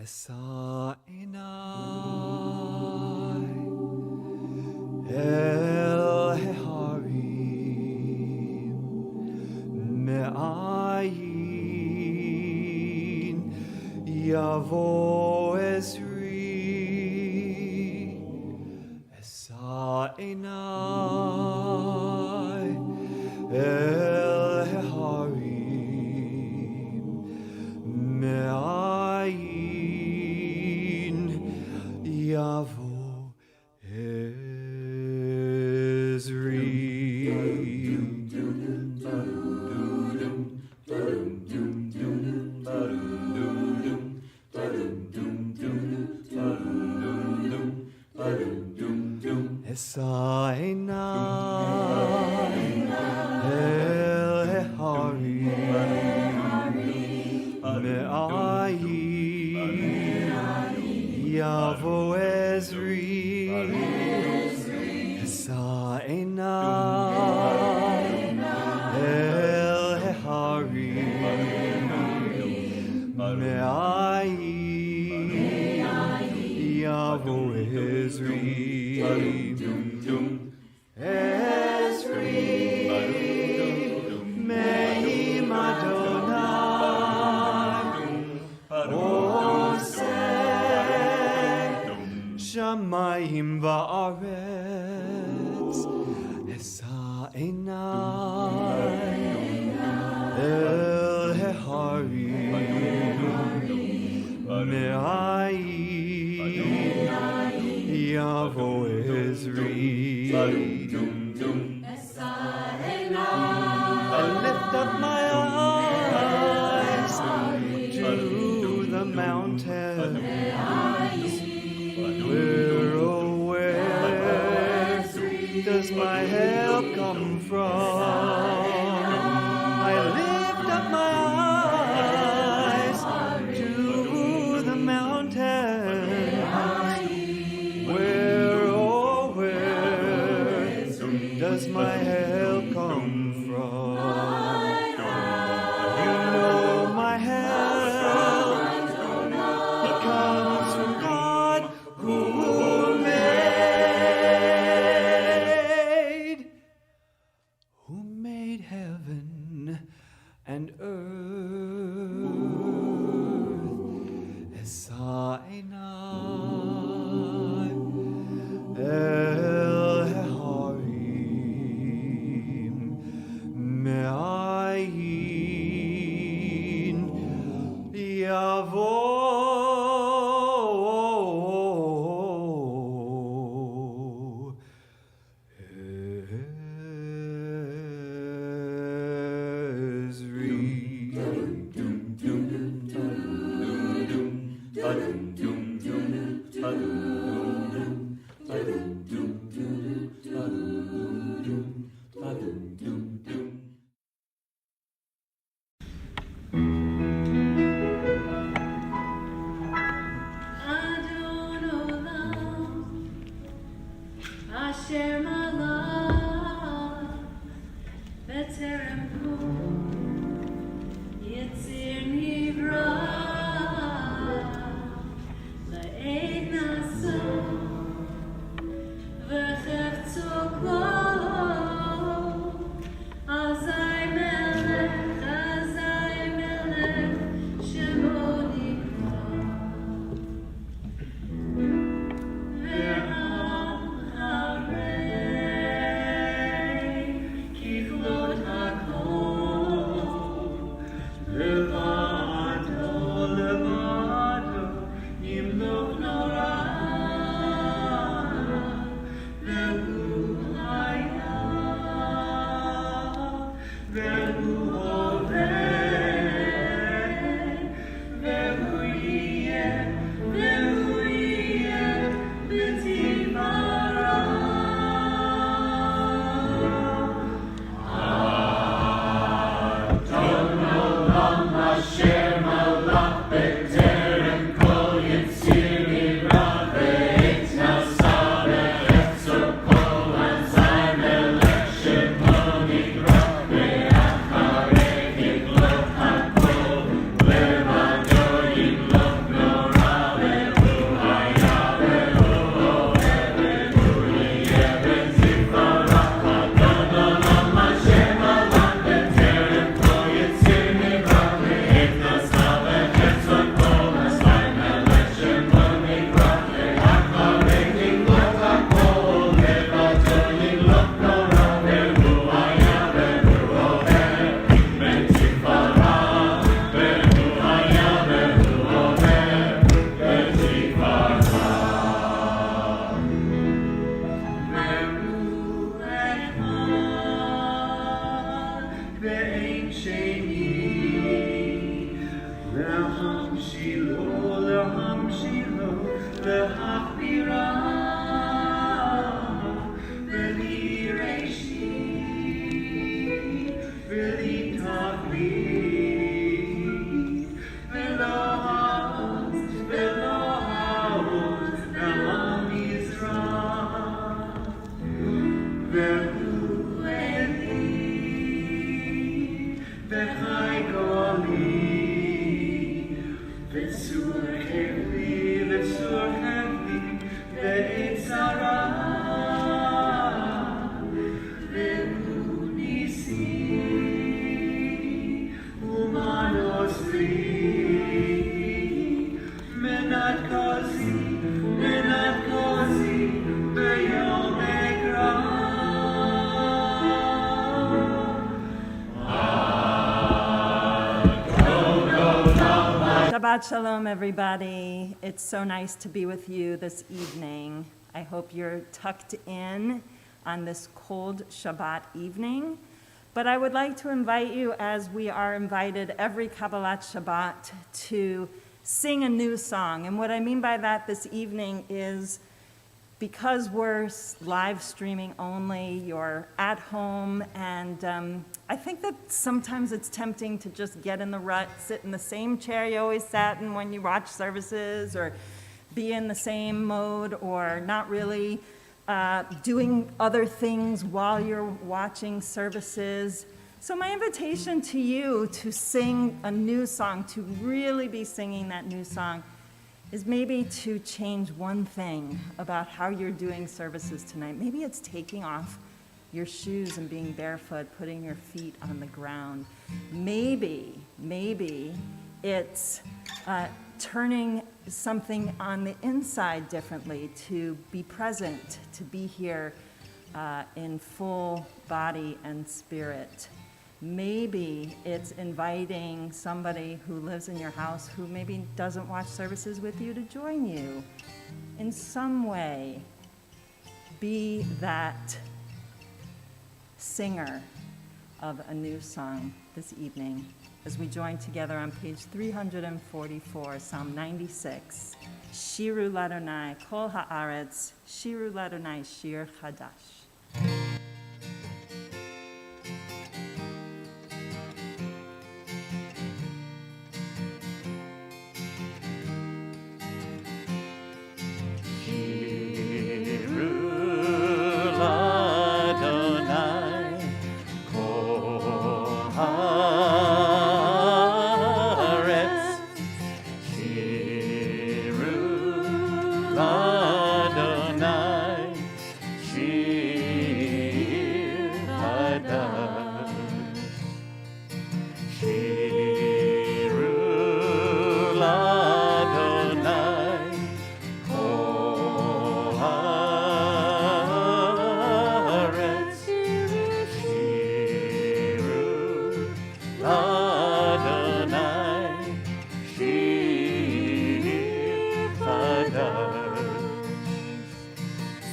Esa enai el heharim me'ayin yavo ezri. Esa enai el heharim me'ayin yavo ezri. Esa enai el heharim me'ayin yavo ezri. Esa enai el heharim me'ayin yavo ezri. Ezri me'im Adonai oseh shamayim va'aretz. Esa enai el heharim me'ayin yavo ezri. I lift up my eyes to the mountain. Where, oh, where does my help come from? I lift up my eyes to the mountain. Where, oh, where does my help come from? You know my help, it comes from God who made heaven and earth. Esa enai el heharim me'ayin yavo Amen. Shabbat Shalom, everybody. It's so nice to be with you this evening. I hope you're tucked in on this cold Shabbat evening. But I would like to invite you, as we are invited every Kabbalat Shabbat, to sing a new song. And what I mean by that this evening is, because we're live streaming only, you're at home, and I think that sometimes it's tempting to just get in the rut, sit in the same chair you always sat in when you watch services, or be in the same mode, or not really doing other things while you're watching services. So my invitation to you to sing a new song, to really be singing that new song, is maybe to change one thing about how you're doing services tonight. Maybe it's taking off your shoes and being barefoot, putting your feet on the ground. Maybe it's turning something on the inside differently, to be present, to be here in full body and spirit. Maybe it's inviting somebody who lives in your house who maybe doesn't watch services with you to join you. In some way, be that singer of a new song this evening as we join together on page 344, Psalm 96. Shiru Ladonai, Kol Haaretz, Shiru Ladonai, Shir Chadash.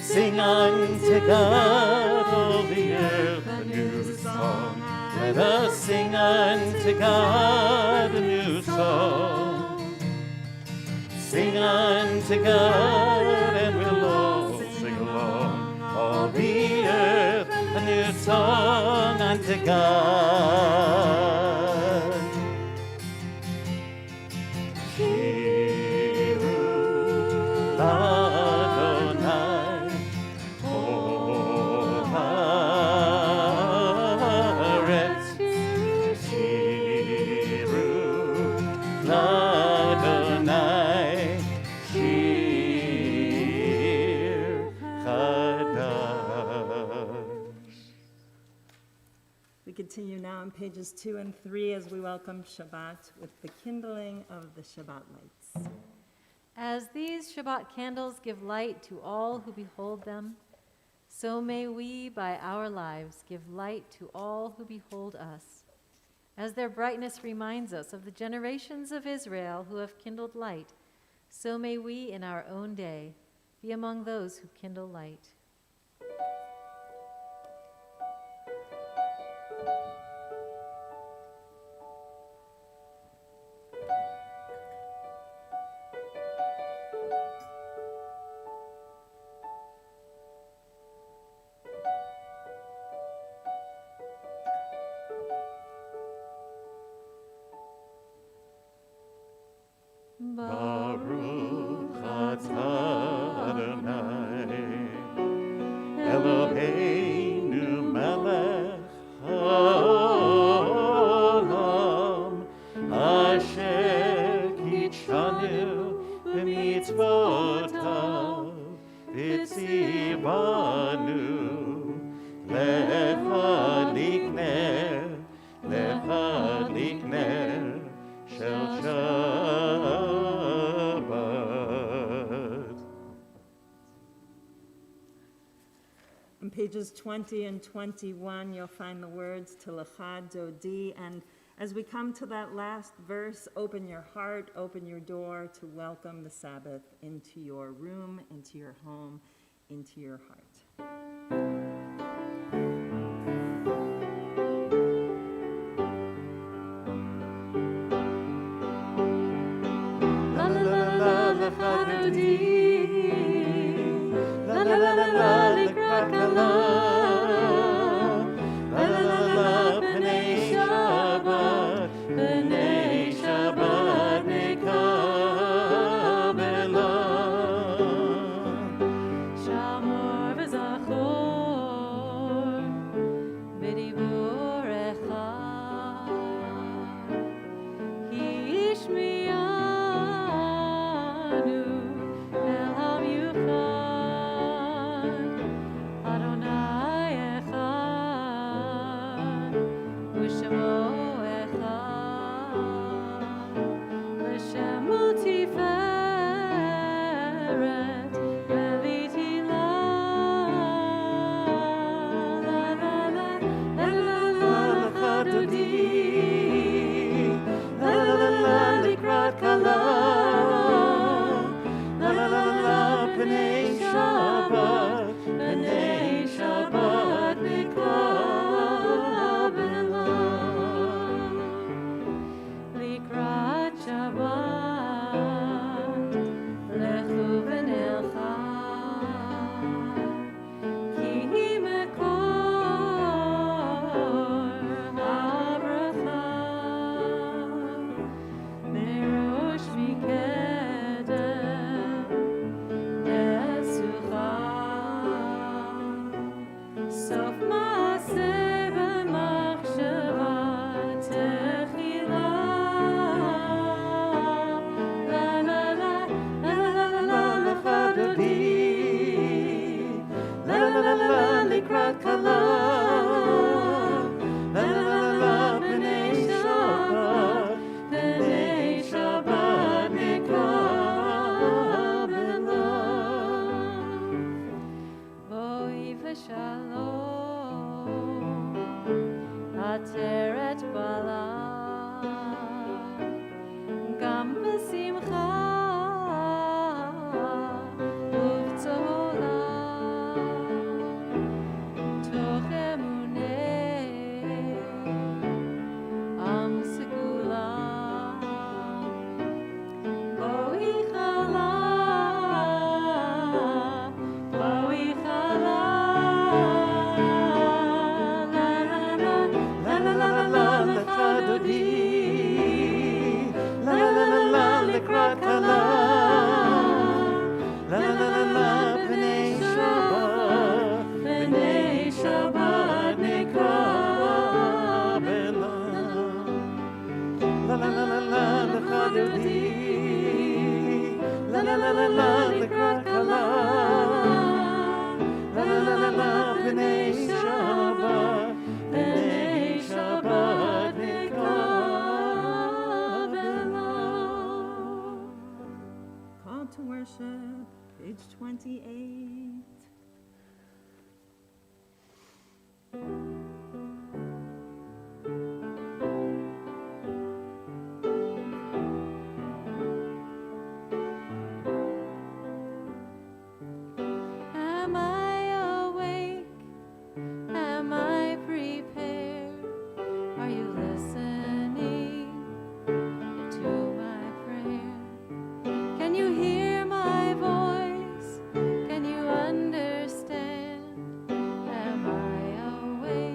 Sing unto God, all the earth, a new song. Let us sing unto God a new song. Sing unto God, and we'll all sing along. All the earth, a new song unto God. We continue now on pages 2 and 3 as we welcome Shabbat with the kindling of the Shabbat lights. As these Shabbat candles give light to all who behold them, so may we by our lives give light to all who behold us. As their brightness reminds us of the generations of Israel who have kindled light, so may we in our own day be among those who kindle light. Baruch atah Adonai, Eloheinu melech haolam, asher kitshanu b'mitzvotav, v'tzivanu lecha likner shel Shabbat. pages 20 and 21, you'll find the words to Lecha Dodea. And as we come to that last verse, open your heart, open your door to welcome the Sabbath into your room, into your home, into your heart. La la la la Lecha Dodea, la la la la Likrat Kala, la la la la Pnei Shabbat, Pnei Shabbat Nekabela, Shamor v'Zachor b'dibur echad, Ki yishmi'anu el hamiuchad, Adonai echad, u'shemo echad, v'shemo tiferet ve'vitilah. La la la la la Lecha Dodea, la la la la Likrat Kala, la la la la Pnei Shabbat, Pnei Shabbat Nekabela, Likrat Shabbat, Lechu v'nelcha, Ki hi mekor habracha, Merosh mikedem nesucha, Sof maaseh b'machshava techila. La la la la la la Lecha Dodea, la la la la Likrat Kala, la la la la Pnei Shabbat, Pnei Shabbat Nekabela. Boi v'shalom, Ateret bala, Gam b'simcha uv'tzola, Toch emunei am segula, Boi chala, Boi chala. La la la la la Lecha Dodea, la la la la la Likrat Kala, la la la la la Pnei Shabbat, Pnei Shabbat Nekabela, la la la la la Lecha Dodea, la la la la la Likrat Kala, la la la la la Pnei Shabbat, Pnei Shabbat Nekabela. Call to worship, page 28. Am I awake? Am I prepared? Are you listening to my prayer? Can you hear my voice? Can you understand? Am I awake?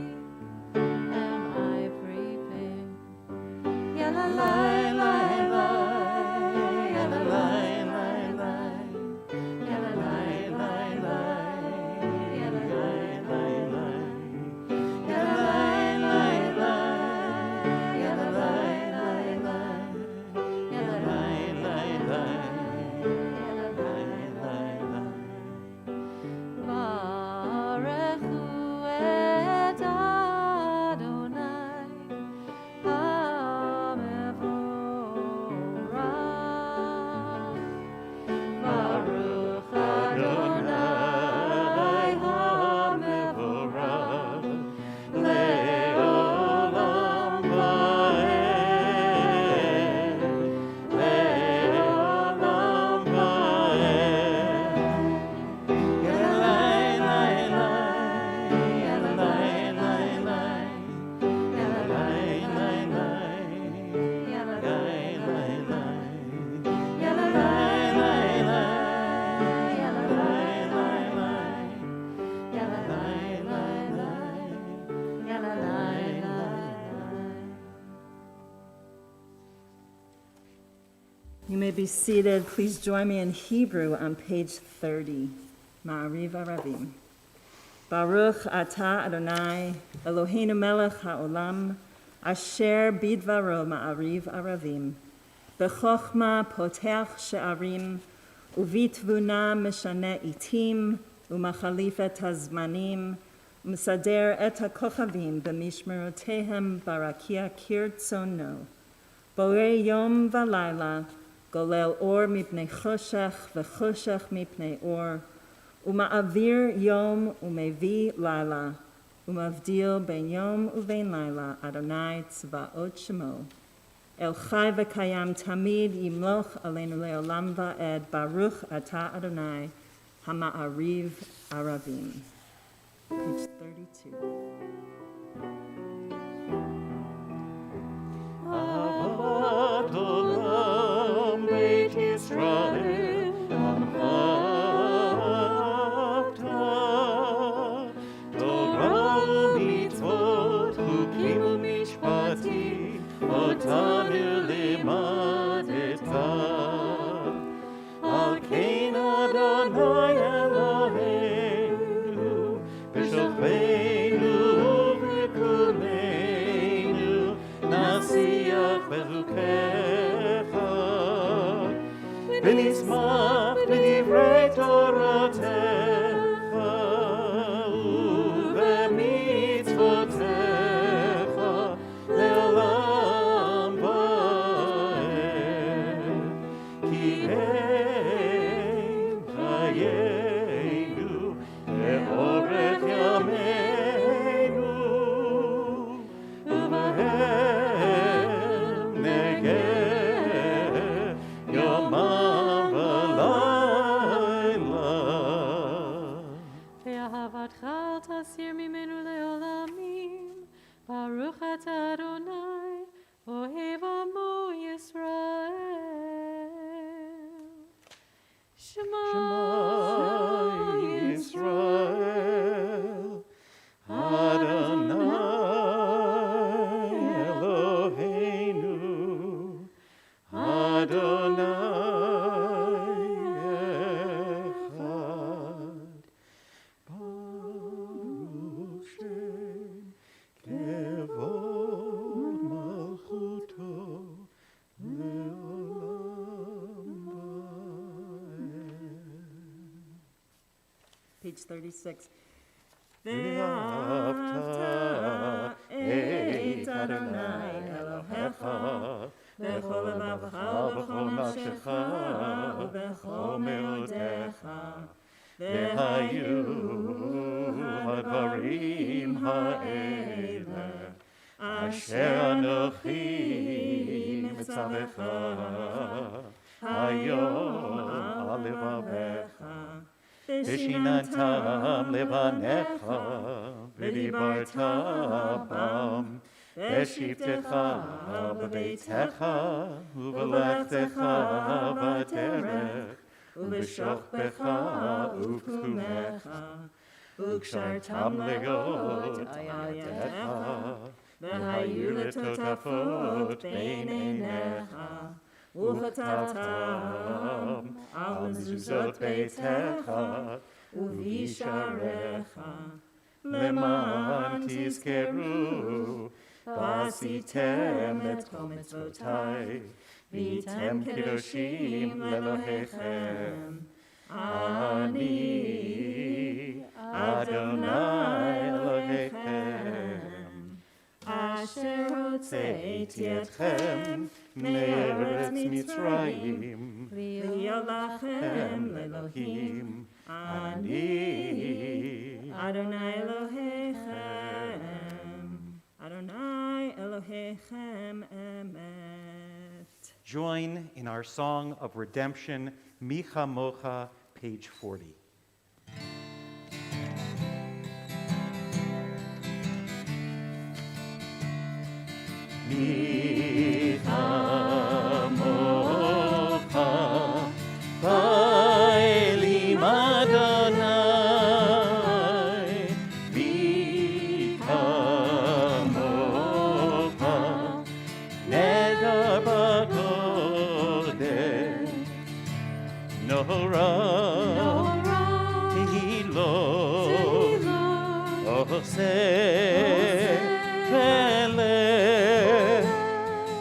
be seated. Please join me in Hebrew on page 30. Ma'ariv Aravim. Baruch atah Adonai, Eloheinu melech ha'olam, asher bidvaro ma'ariv aravim. B'chochma poteach she'arim, uvitvuna meshane itim, umachalif et hazmanim, umsader et ha'kochavim b'mishmerotehem barakia kirtzono. Borei yom v'layla, golel or mipnei choshech v'choshech mipnei or, uma'avir yom umevi layla, umavdil ben yom uvein layla, Adonai tzvaot shemo. El chai v'kayam tamid yimloch aleinu leolam va'ed, Baruch atah Adonai, hama'ariv aravim. Page 32. Avat olam Beit Yisrael, Amchavta, Torah u'mitzvot, chukim u'mishpatim, otanu limadeta. Al kein Adonai Eloheinu, b'shofeinu u'b'kuleinu, nasiach bezukecha, v'nismach b'divrei Toratecha, u'b'mitzvotecha, le'olam va'ed. Ki ein chayenu, le'oret yameinu, u'behem negeh yomam v'layla. ואהבתך אל תסיר ממנו לעולמים, ברוך אתה אדוני, אוהב עמו ישראל. שמע Yisrael, Adonai Eloheinu, Adonai Echad. Baruch Shem Kevod Malchuto Leolam Va'ed. Page 36. Ve'ahavta et Adonai Elohecha b'chol levavecha v'chol nafshecha v'chol meodecha. Ve'hayu hadvarim ha'ele asher anochi mitzavecha hayom al levavecha. Vishinantam levanecha, v'dibarta bam, v'shivtecha b'beitecha, u'v'lechtecha b'derech, u'v'shochbecha u'v'kumecha, u'kshartam legot al yadecha, v'hayu letotafot bein einecha, וכתבתם על מזוזות ביתך ובשעריך, למען תזכרו ועשיתם את כל מצוותיי, והייתם קדושים לאלוהיכם. אני אדוני אלוהיכם, אשר הוצאתי אתכם מארץ מצרים, להיות לכם לאלוהים. אני Adonai Elohechem, Adonai Elohechem emet. Join in our song of redemption, Micha Mocha, page 40. Micha Mocha, Bailim Adonai, Micha Mocha, Nedar Bakodesh, Nora, Tehilo, Ose, Vele,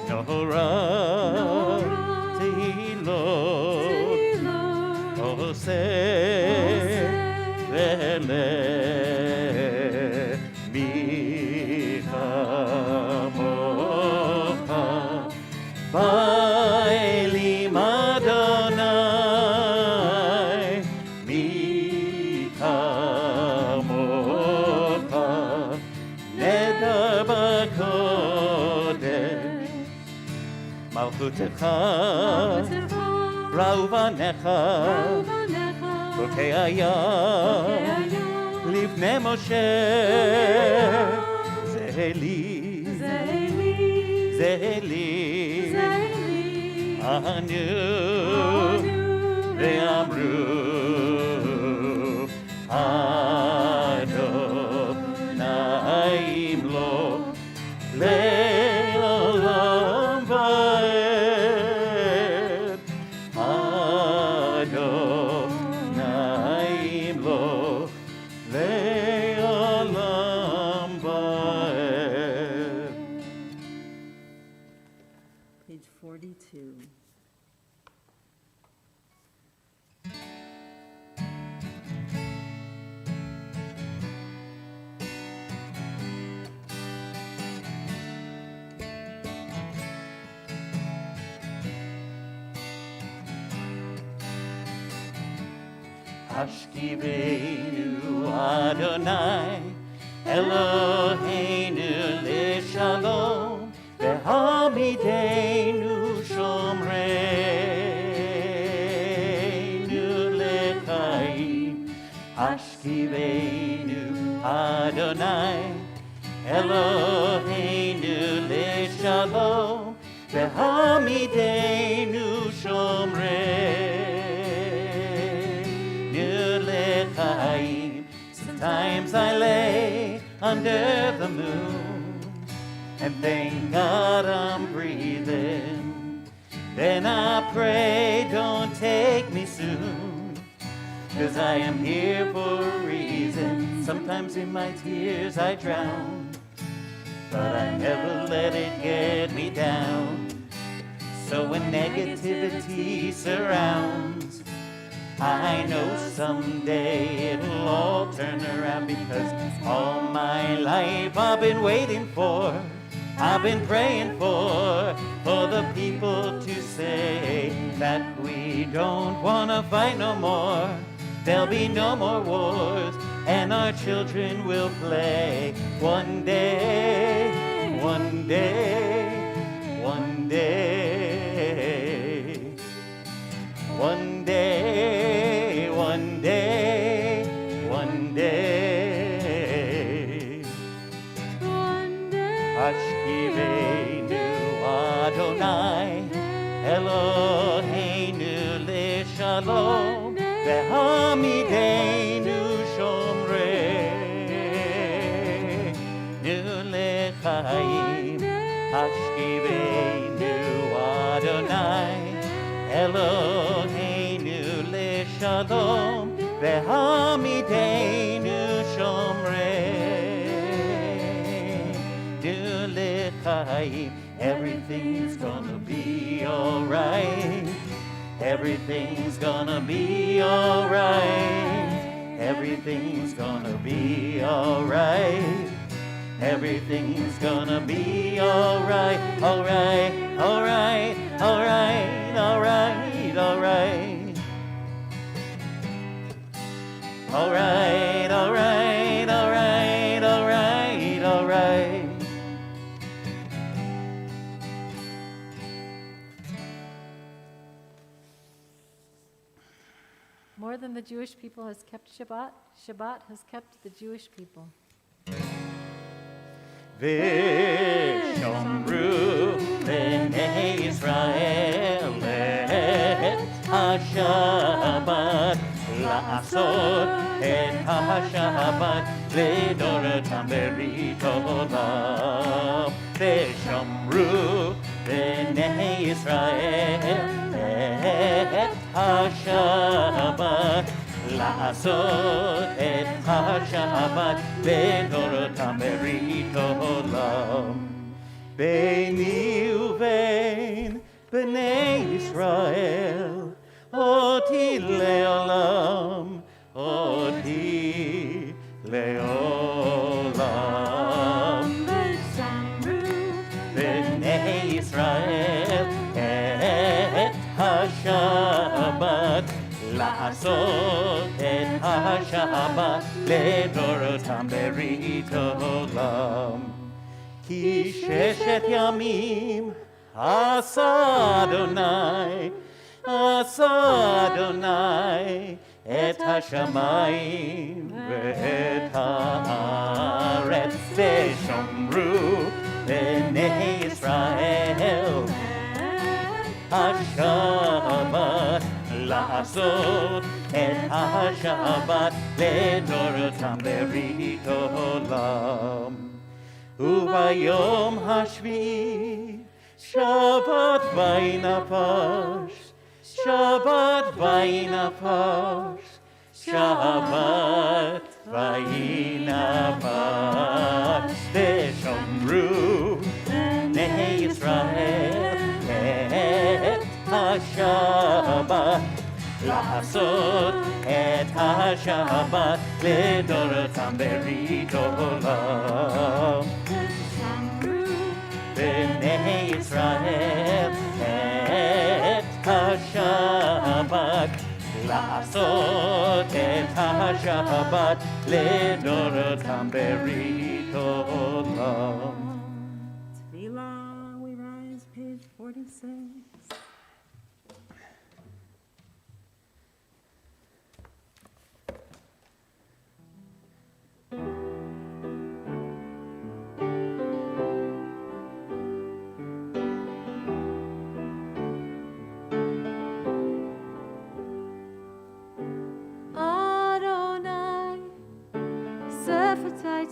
Nora, Tehilo, Ose, Vele, Micha Mocha, Bailim Adonai, Micha Mocha, Nedar B'Kodesh, Malchutecha, Rauvanecha, Bokei Hayam, Livnei Moshe, Zeheli, Anu, Ve'amru, Adonai Imlo, Le'olam va'ed, Adonai Imlo, Le'olam va'ed. Page 42. Hashkiveinu Adonai, Eloheinu leShalom, Ve'hamidenu Shomreinu lechaim. Hashkiveinu Adonai, Eloheinu leShalom, Ve'hamidenu Shomreinu lechaim. Sometimes I lay under the moon and thank God I'm breathing. Then I pray, don't take me soon, 'cause I am here for a reason. Sometimes in my tears I drown, but I never let it get me down. So when negativity surrounds, I know someday it'll all turn around, because all my life I've been waiting for, I've been praying for the people to say that we don't want to fight no more. There'll be no more wars, and our children will play. One day, one day, one day, one day, one day, one day. Hashkiveinu Adonai, Eloheinu leShalom, Ve'hamidenu Shomreinu lechaim. Hashkiveinu Adonai, Eloheinu leShalom, Ve'hamidenu Shomreinu lechaim. Everything's gonna be alright. Everything's gonna be alright. Everything's gonna be alright. Everything's gonna be alright. Alright, alright, alright, alright, alright. Alright, alright, alright, alright, alright. More than the Jewish people has kept Shabbat, Shabbat has kept the Jewish people. V'shomru b'nei Yisrael et ha-Shabbat la'asot et ha-Shabbat le'doratam berit olam. V'shomru b'nei Yisrael et השבת, לעשות את השבת לדורותם ברית עולם. ביני ובין בני ישראל, אותי לעולם, אותי לעולם. ושמרו בני ישראל את השבת, לעשות את השבת לדורותם ברית עולם. כי 6 ימים עשה אדוני את השמיים ואת הארץ, ושמרו בני ישראל השבת, לעשות את השבת לדורותם ברית עולם. וביום השביעי שבת וינפש, שבת וינפש, שבת וינפש, ושמרו בני ישראל את השבת, לעשות את השבת לדורותם ברית עולם. בני ישראל את השבת, לעשות את השבת לדורותם ברית עולם. Tefillah, we rise, page 46.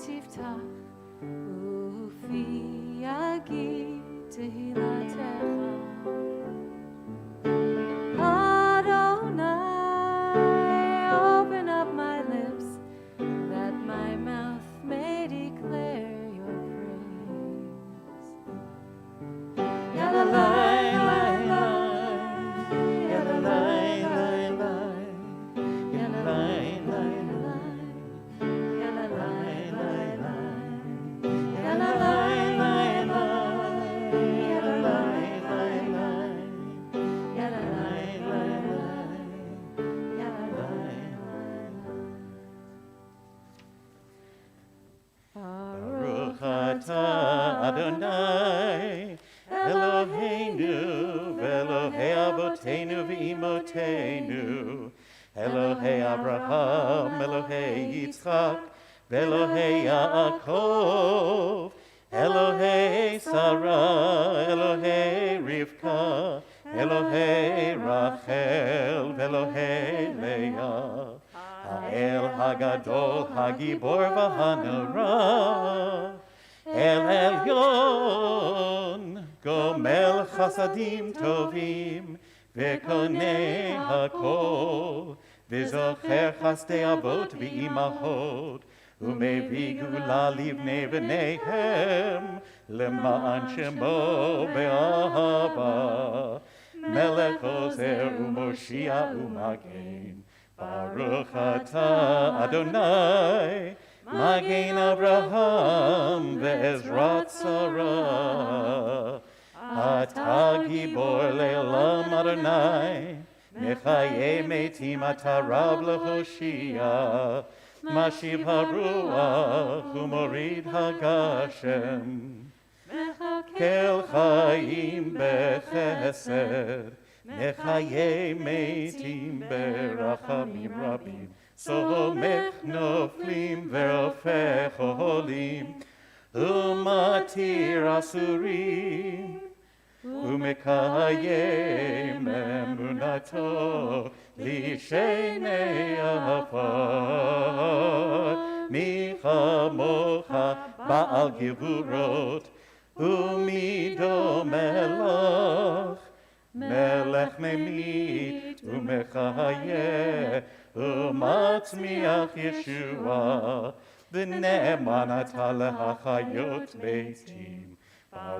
תפתח ופי יגיד תהילתך. Adonai, open up my lips that my mouth may declare your praise. Yadalai, lai, lai, yadalai, lai, lai, yadalai, lai, lai. Adonai, Eloheinu, Elohei Avotenu v'Imotenu, Elohei Abraham, Elohei Yitzchak, Elohei Yaakov, Elohei Sarah, Elohei Rivka, Elohei Rachel, Elohei Leah, Ha'el Hagadol, Hagibor v'Hanora, El Elyon, Gomel Chasadim Tovim, V'konei hakol, V'zocher chasdei avot v'imahot, U'mevii gula livnei b'neihem, L'ma'an shemo be'ahava, Melech ozer u'moshia u'magen, Baruch atah Adonai, Magen Abraham ve'ezrat Sarah, Atah gibor le'olam Adonai, Mechaye metim atah Rab lehoshia, Mashiv haruach u'morid hagashem, Kel chayim bechesed, Mechaye metim berachamim rabim, Somech noflim ve'ofech olim, Umatir asurim, Umekayem emunato lishenei afar, Michamocha ba'al givurot, Umido melach, Melech memit ומחיה ומצמיח ישועה, ונאמן אתה להחיות מתים.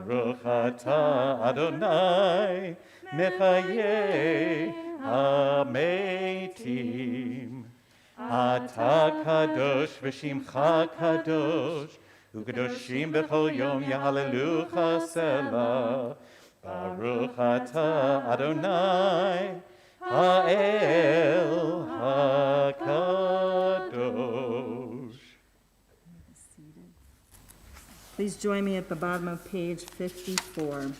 ברוך אתה אדוני מחיי המתים. אתה קדוש ושמך קדוש, וקדושים בכל יום יהללוך סלה. ברוך אתה אדוני האל הקדוש. Please join me at the bottom of page 54.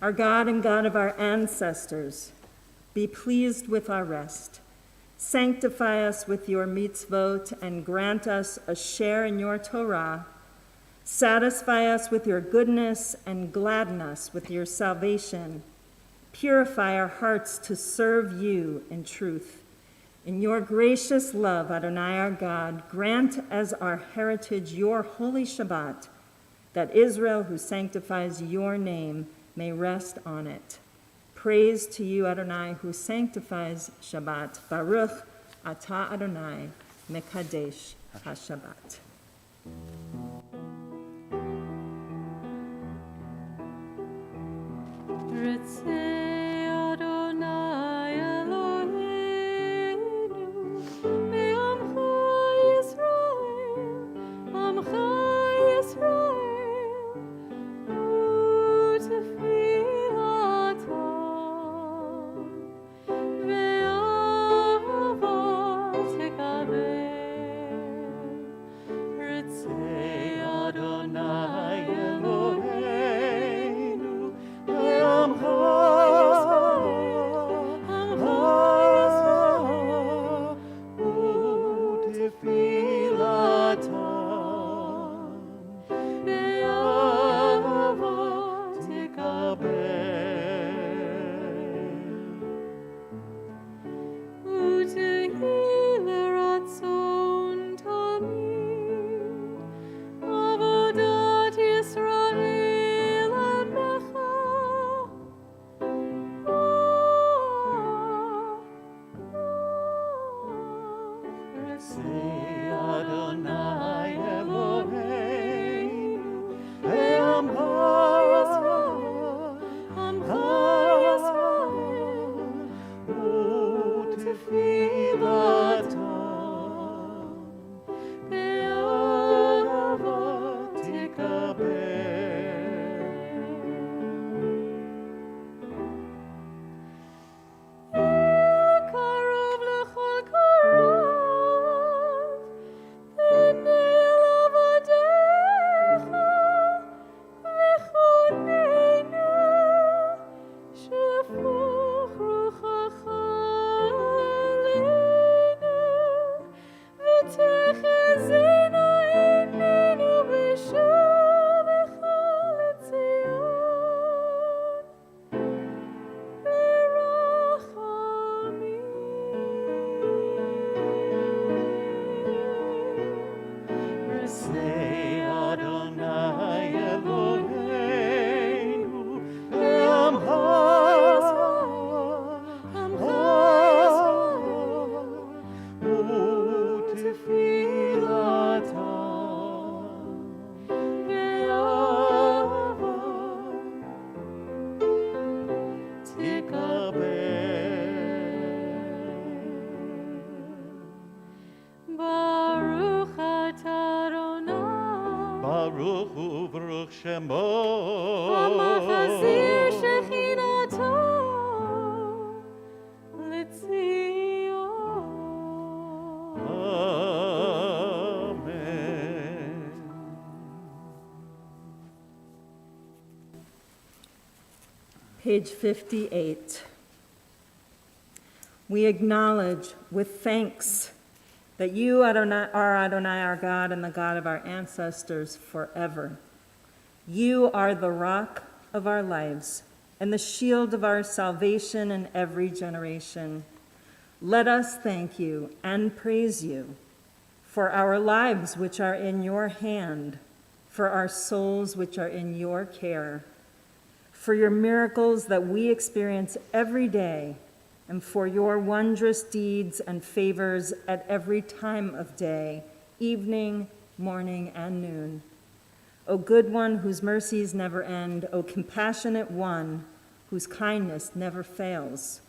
Our God and God of our ancestors, be pleased with our rest. Sanctify us with your mitzvot and grant us a share in your Torah. Satisfy us with your goodness and gladden us with your salvation. Purify our hearts to serve you in truth. In your gracious love, Adonai our God, grant as our heritage your holy Shabbat, that Israel, who sanctifies your name, may rest on it. Praise to you, Adonai, who sanctifies Shabbat. Baruch atah Adonai, mekadesh ha-Shabbat. Page 58. We acknowledge with thanks that you are Adonai, our God, and the God of our ancestors forever. You are the rock of our lives and the shield of our salvation in every generation. Let us thank you and praise you for our lives which are in your hand, for our souls which are in your care, for your miracles that we experience every day, and for your wondrous deeds and favors at every time of day, evening, morning, and noon. O good one whose mercies never end, O compassionate one whose kindness never fails,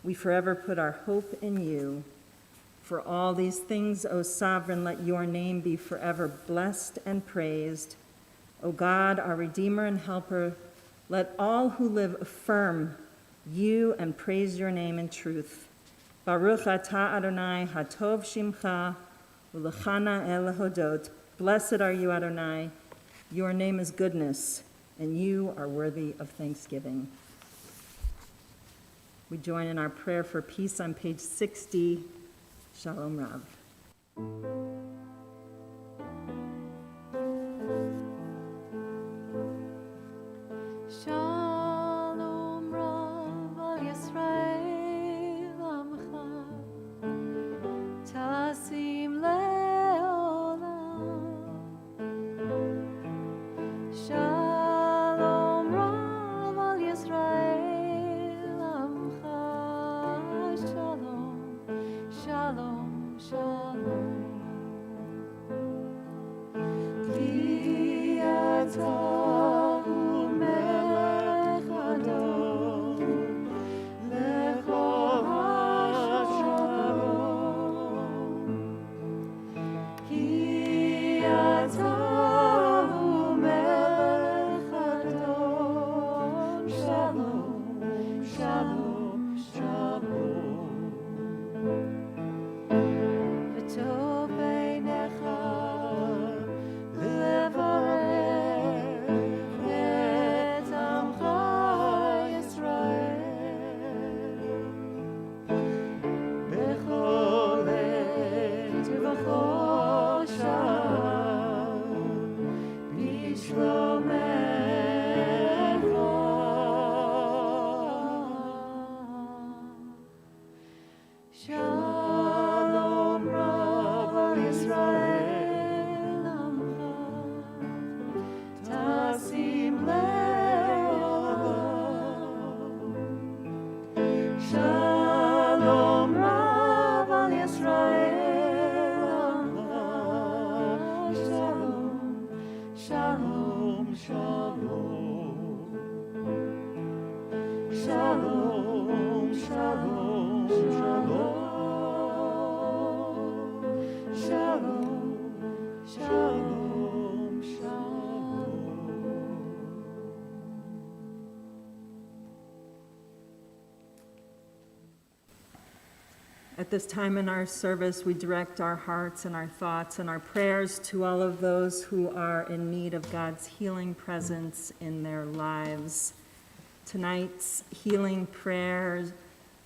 we forever put our hope in you. For all these things, O sovereign, let your name be forever blessed and praised. O God, our Redeemer and Helper, let all who live affirm you and praise your name in truth. Baruch atah Adonai, hatov shimcha, ulechana el hodot. Blessed are you, Adonai. Your name is goodness, and you are worthy of thanksgiving. We join in our prayer for peace on page 60. Shalom Rav. Shalom Rav al Yisrael Amcha Tasim Leolam. Shalom Rav al Yisrael Amcha. Shalom, shalom, shalom. Ki atah Shalom Rav al Yisrael Amcha Tasim Leolam. Shalom Rav al Yisrael Amcha. Shalom, shalom, shalom. Shalom, shalom, shalom. Shalom, shalom, shalom. At this time in our service, we direct our hearts and our thoughts and our prayers to all of those who are in need of God's healing presence in their lives. Tonight's healing prayer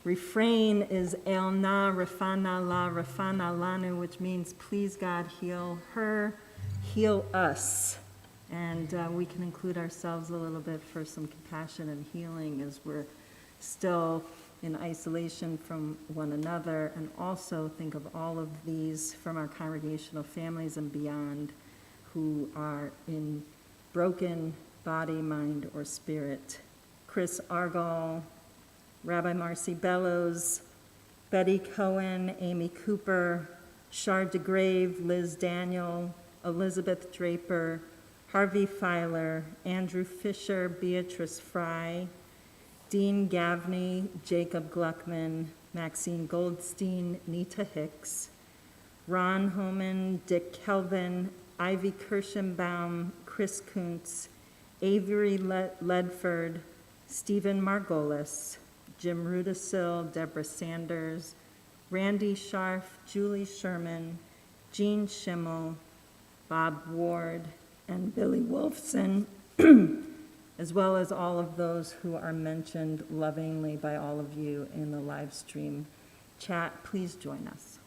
refrain is El Na Rafana La Rafana Lanu, which means please God heal her, heal us. And we can include ourselves a little bit for some compassion and healing as we're still in isolation from one another, and also think of all of these from our congregational families and beyond who are in broken body, mind, or spirit. Chris Argall, Rabbi Marcy Bellows, Betty Cohen, Amy Cooper, Shard DeGrave, Liz Daniel, Elizabeth Draper, Harvey Filer, Andrew Fisher, Beatrice Fry, Dean Gavney, Jacob Gluckman, Maxine Goldstein, Nita Hicks, Ron Homan, Dick Kelvin, Ivy Kirschenbaum, Chris Kuntz, Avery Ledford, Stephen Margolis, Jim Rudisil, Deborah Sanders, Randy Scharf, Julie Sherman, Jean Schimmel, Bob Ward, and Billy Wolfson, as well as all of those who are mentioned lovingly by all of you in the live stream chat. Please join us.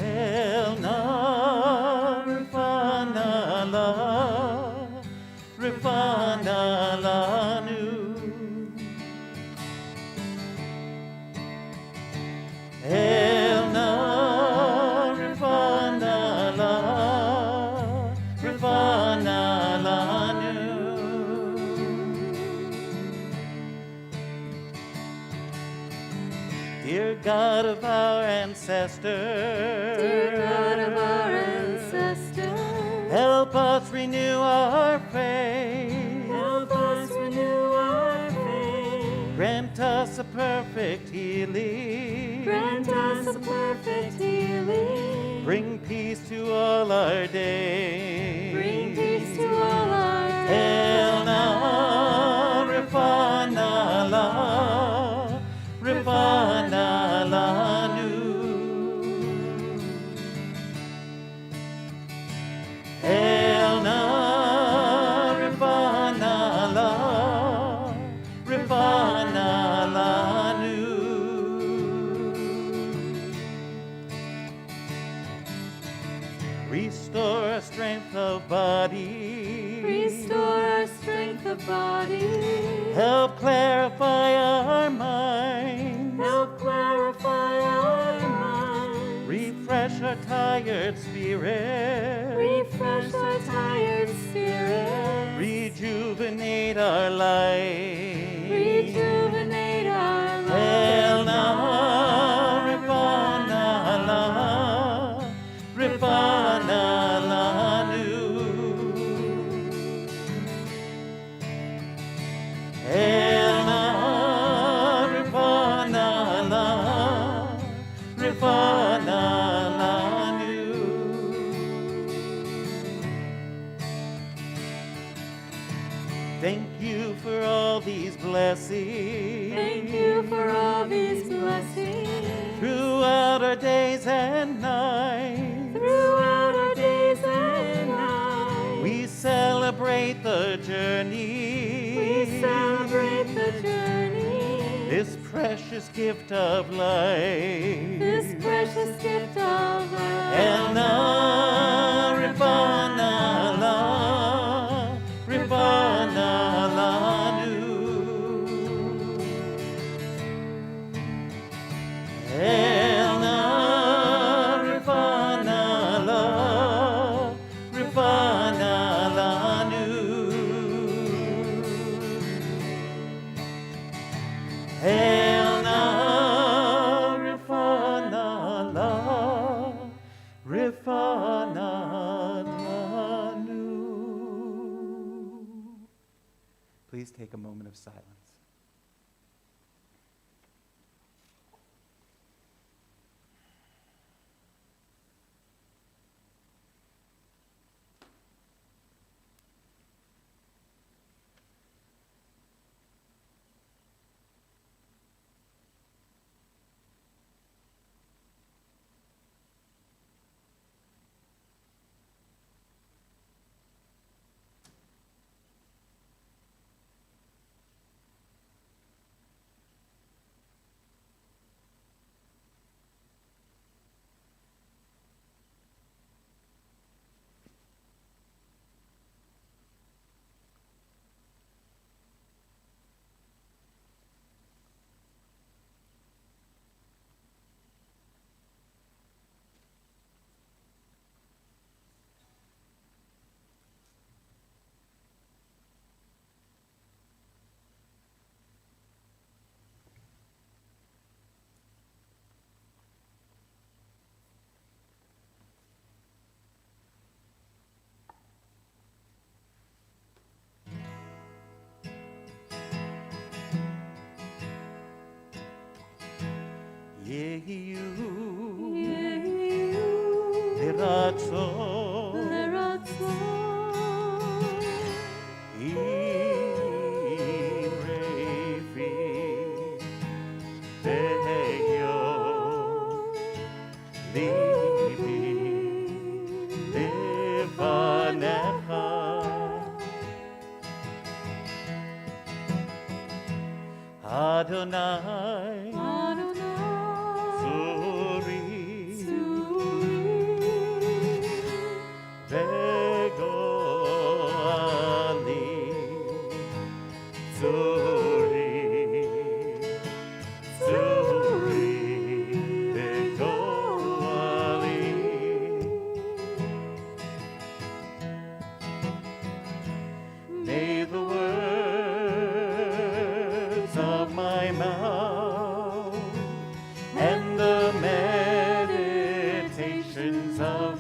El na rifana lanu of our ancestors, Dear God of our ancestors, help us renew our faith. Help us renew our faith. Grant us a perfect healing. Grant us a perfect healing. Bring peace to all our days. bring peace to all our El na refana lanu. El na refana lanu. Restore our strength of body. Restore our strength of body. Help clarify our mind. Help clarify our mind. Refresh our tired spirit. Refresh our tired spirit. Rejuvenate our life. Rejuvenate our life. El na refana lanu. El na refana lanu. Thank you for all these blessings. Thank you for all these blessings. Throughout our days and nights, Throughout our days and nights. we celebrate the journey. We celebrate the journey. This precious gift of life. This precious gift of life. El na refana lanu. El na refana lanu. El na refana lanu. Please take a moment of silence. Yehu Liratzon Imrefi Veyo Libi Levanecha Adonai May the words of my mouth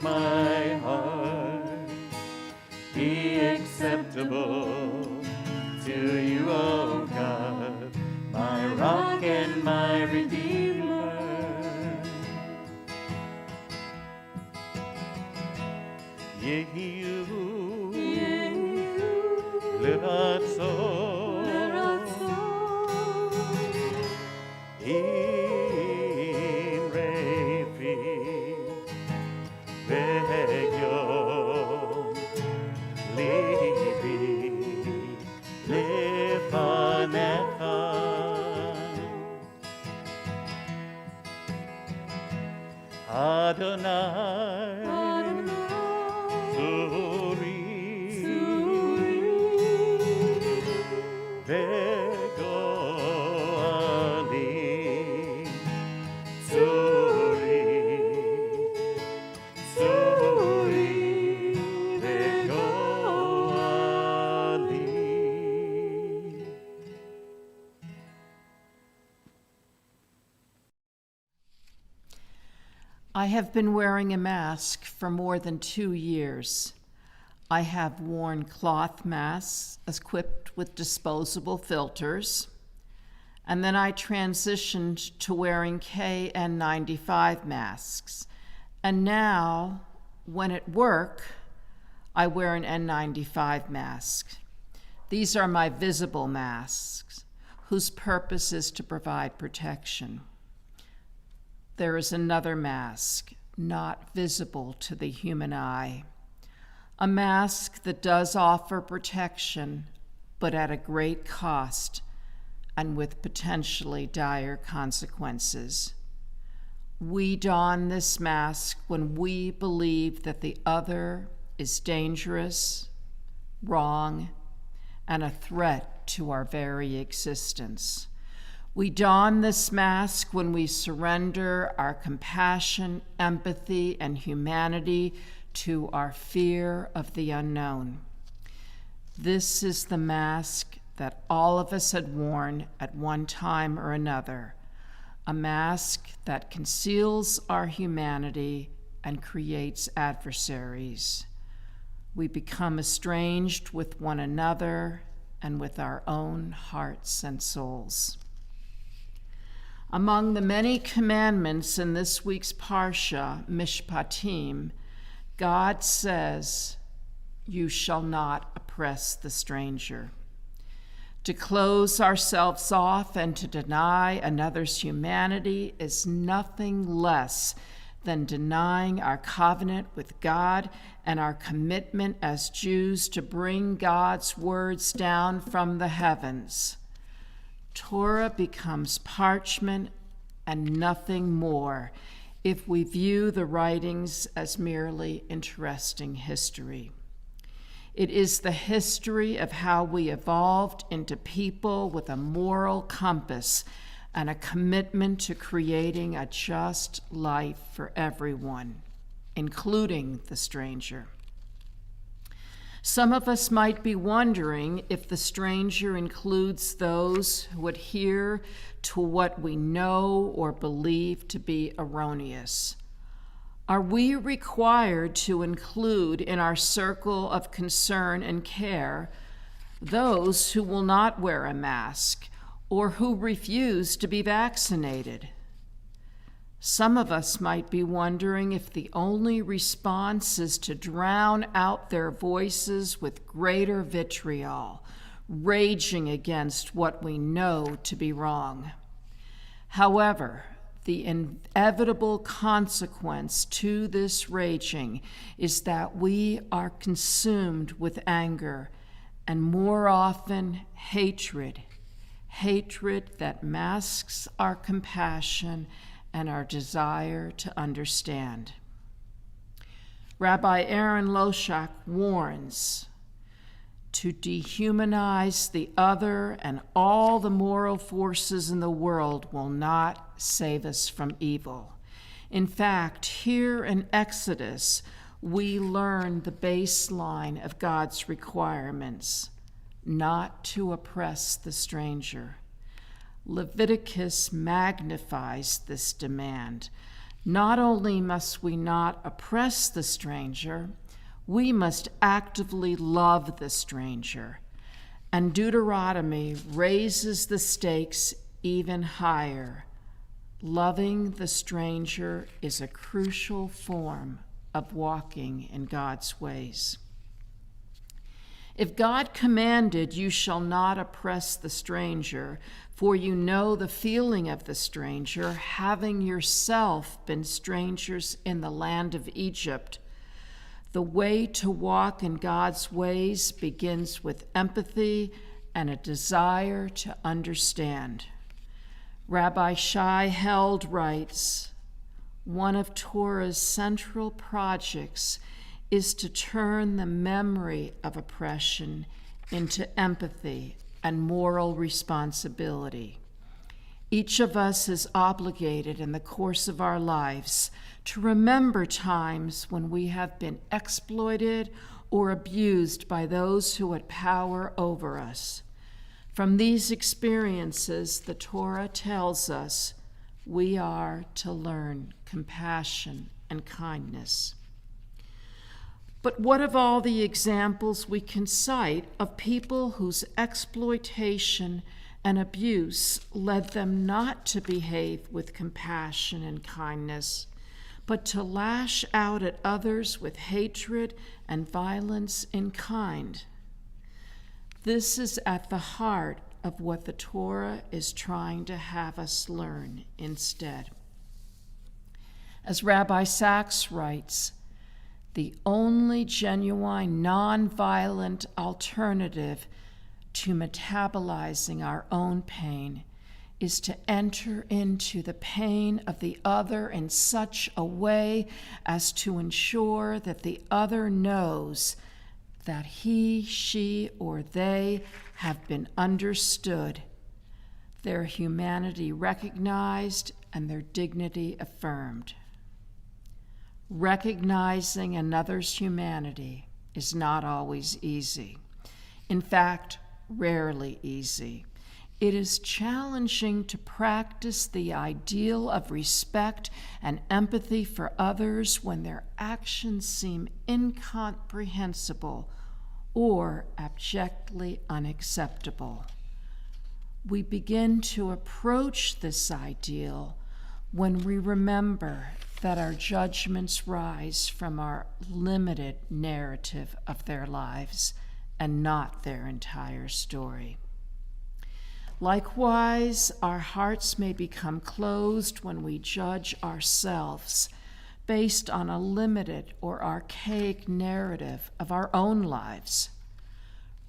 my heart be acceptable to you, O God, my rock and my redeemer. Yehu, Leratzo, Im Refi, Vegyon, Libi, Lefanecha. Adonai, Suri, Vegoali, Suri, Vegoali. I have been wearing a mask for more than 2 years. I have worn cloth masks equipped with disposable filters, and then I transitioned to wearing KN95 masks. And now, when at work, I wear an N95 mask. These are my visible masks, whose purpose is to provide protection. There is another mask, not visible to the human eye. A mask that does offer protection, but at a great cost and with potentially dire consequences. We don this mask when we believe that the other is dangerous, wrong, and a threat to our very existence. We don this mask when we surrender our compassion, empathy, and humanity to our fear of the unknown. This is the mask that all of us had worn at one time or another, a mask that conceals our humanity and creates adversaries. We become estranged with one another and with our own hearts and souls. Among the many commandments in this week's Parsha, Mishpatim, God says, "You shall not oppress the stranger." To close ourselves off and to deny another's humanity is nothing less than denying our covenant with God and our commitment as Jews to bring God's words down from the heavens. Torah becomes parchment and nothing more if we view the writings as merely interesting history. It is the history of how we evolved into people with a moral compass and a commitment to creating a just life for everyone, including the stranger. Some of us might be wondering if the stranger includes those who adhere to what we know or believe to be erroneous. Are we required to include in our circle of concern and care those who will not wear a mask or who refuse to be vaccinated? Some of us might be wondering if the only response is to drown out their voices with greater vitriol, raging against what we know to be wrong. However, the inevitable consequence to this raging is that we are consumed with anger and more often hatred that masks our compassion and our desire to understand. Rabbi Aaron Loshak warns, to dehumanize the other and all the moral forces in the world will not save us from evil. In fact, here in Exodus, we learn the baseline of God's requirements, not to oppress the stranger. Leviticus magnifies this demand, Not only must we not oppress the stranger, we must actively love the stranger. And Deuteronomy raises the stakes even higher. Loving the stranger is a crucial form of walking in God's ways. If God commanded, "You shall not oppress the stranger, for you know the feeling of the stranger, having yourself been strangers in the land of Egypt," the way to walk in God's ways begins with empathy and a desire to understand. Rabbi Shai Held writes, "One of Torah's central projects is to turn the memory of oppression into empathy and moral responsibility. Each of us is obligated in the course of our lives to remember times when we have been exploited or abused by those who had power over us. From these experiences, the Torah tells us we are to learn compassion and kindness. But what of all the examples we can cite of people whose exploitation and abuse led them not to behave with compassion and kindness, but to lash out at others with hatred and violence in kind? This is at the heart of what the Torah is trying to have us learn instead. As Rabbi Sachs writes, the only genuine, nonviolent alternative to metabolizing our own pain is to enter into the pain of the other in such a way as to ensure that the other knows that he, she, or they have been understood, their humanity recognized, and their dignity affirmed. Recognizing another's humanity is not always easy. In fact, rarely easy. It is challenging to practice the ideal of respect and empathy for others when their actions seem incomprehensible or abjectly unacceptable. We begin to approach this ideal when we remember that our judgments rise from our limited narrative of their lives and not their entire story. Likewise, our hearts may become closed when we judge ourselves based on a limited or archaic narrative of our own lives.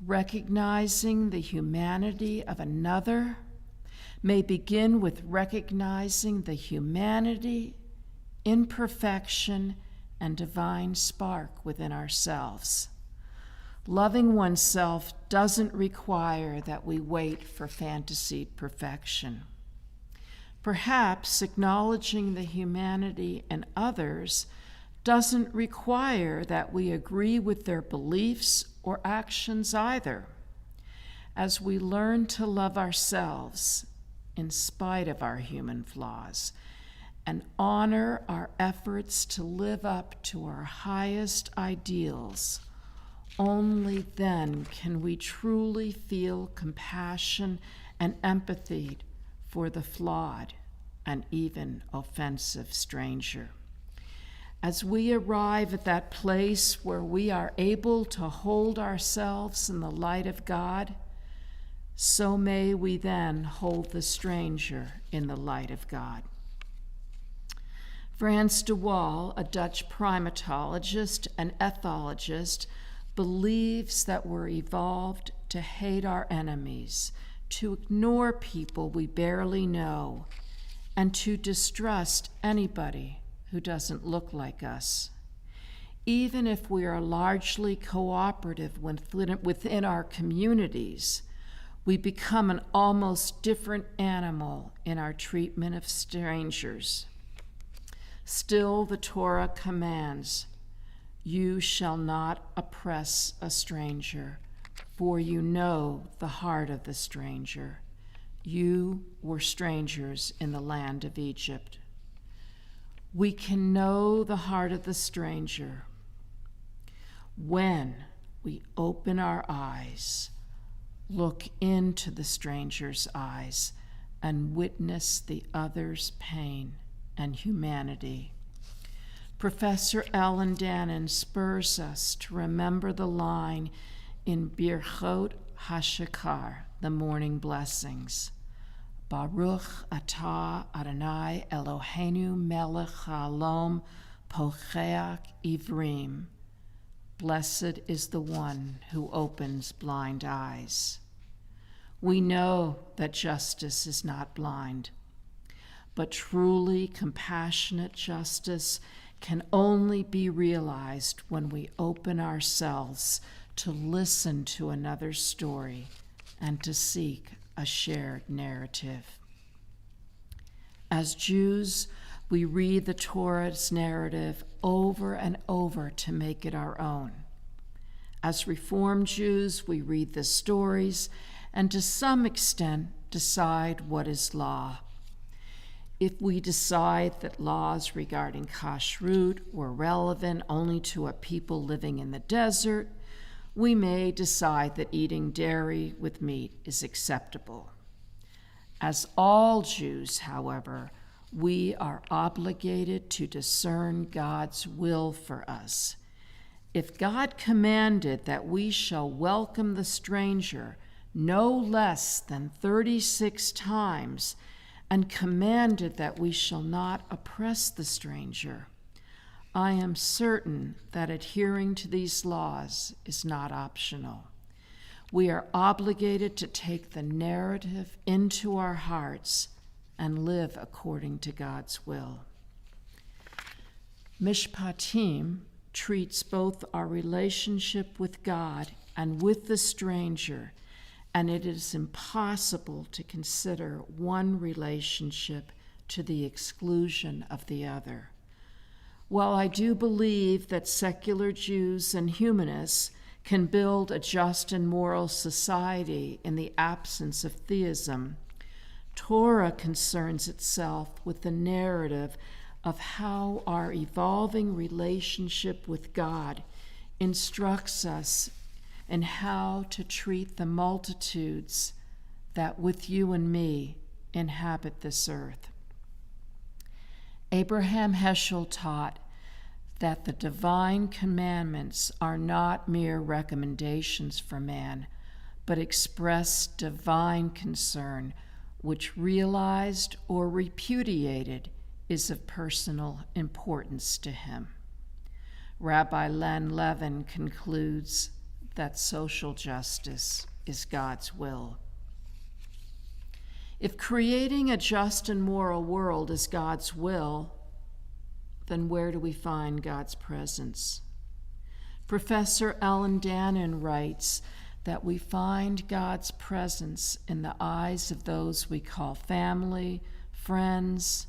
Recognizing the humanity of another may begin with recognizing the humanity, imperfection, and divine spark within ourselves. Loving oneself doesn't require that we wait for fantasied perfection. Perhaps acknowledging the humanity in others doesn't require that we agree with their beliefs or actions either. As we learn to love ourselves in spite of our human flaws and honor our efforts to live up to our highest ideals, only then can we truly feel compassion and empathy for the flawed and even offensive stranger. As we arrive at that place where we are able to hold ourselves in the light of God, so may we then hold the stranger in the light of God. Frans de Waal, a Dutch primatologist and ethologist, believes that we're evolved to hate our enemies, to ignore people we barely know, and to distrust anybody who doesn't look like us. Even if we are largely cooperative within our communities, we become an almost different animal in our treatment of strangers. Still, the Torah commands, "You shall not oppress a stranger, for you know the heart of the stranger. You were strangers in the land of Egypt." We can know the heart of the stranger when we open our eyes, look into the stranger's eyes, and witness the other's pain and humanity. Professor Ellen Dannon spurs us to remember the line in Birchot HaShachar, the morning blessings. Baruch atah Adonai Eloheinu melech haolam pocheach ivrim. Blessed is the one who opens blind eyes. We know that justice is not blind, but truly compassionate justice can only be realized when we open ourselves to listen to another's story and to seek a shared narrative. As Jews, we read the Torah's narrative over and over to make it our own. As Reformed Jews, we read the stories and to some extent decide what is law. If we decide that laws regarding kashrut were relevant only to a people living in the desert, we may decide that eating dairy with meat is acceptable. As all Jews, however, we are obligated to discern God's will for us. If God commanded that we shall welcome the stranger no less than 36 times, and commanded that we shall not oppress the stranger, I am certain that adhering to these laws is not optional. We are obligated to take the narrative into our hearts and live according to God's will. Mishpatim treats both our relationship with God and with the stranger, and it is impossible to consider one relationship to the exclusion of the other. While I do believe that secular Jews and humanists can build a just and moral society in the absence of theism, Torah concerns itself with the narrative of how our evolving relationship with God instructs us in how to treat the multitudes that, with you and me, inhabit this earth. Abraham Heschel taught that the divine commandments are not mere recommendations for man, but express divine concern, which, realized or repudiated, is of personal importance to him. Rabbi Len Levin concludes that social justice is God's will. If creating a just and moral world is God's will, then where do we find God's presence? Professor Ellen Dannon writes that we find God's presence in the eyes of those we call family, friends,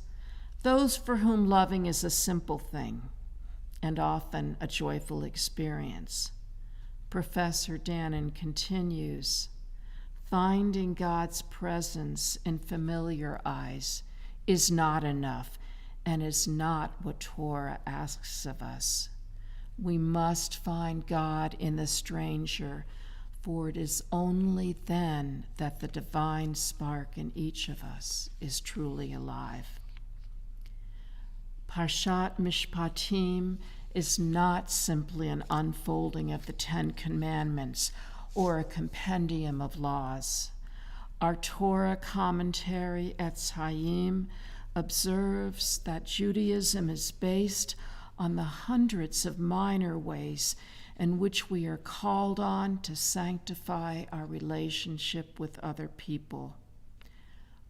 those for whom loving is a simple thing and often a joyful experience. Professor Dannon continues, finding God's presence in familiar eyes is not enough and is not what Torah asks of us. We must find God in the stranger, for it is only then that the divine spark in each of us is truly alive. Parshat Mishpatim is not simply an unfolding of the Ten Commandments or a compendium of laws. Our Torah commentary, Etz Hayim, observes that Judaism is based on the hundreds of minor ways in which we are called on to sanctify our relationship with other people.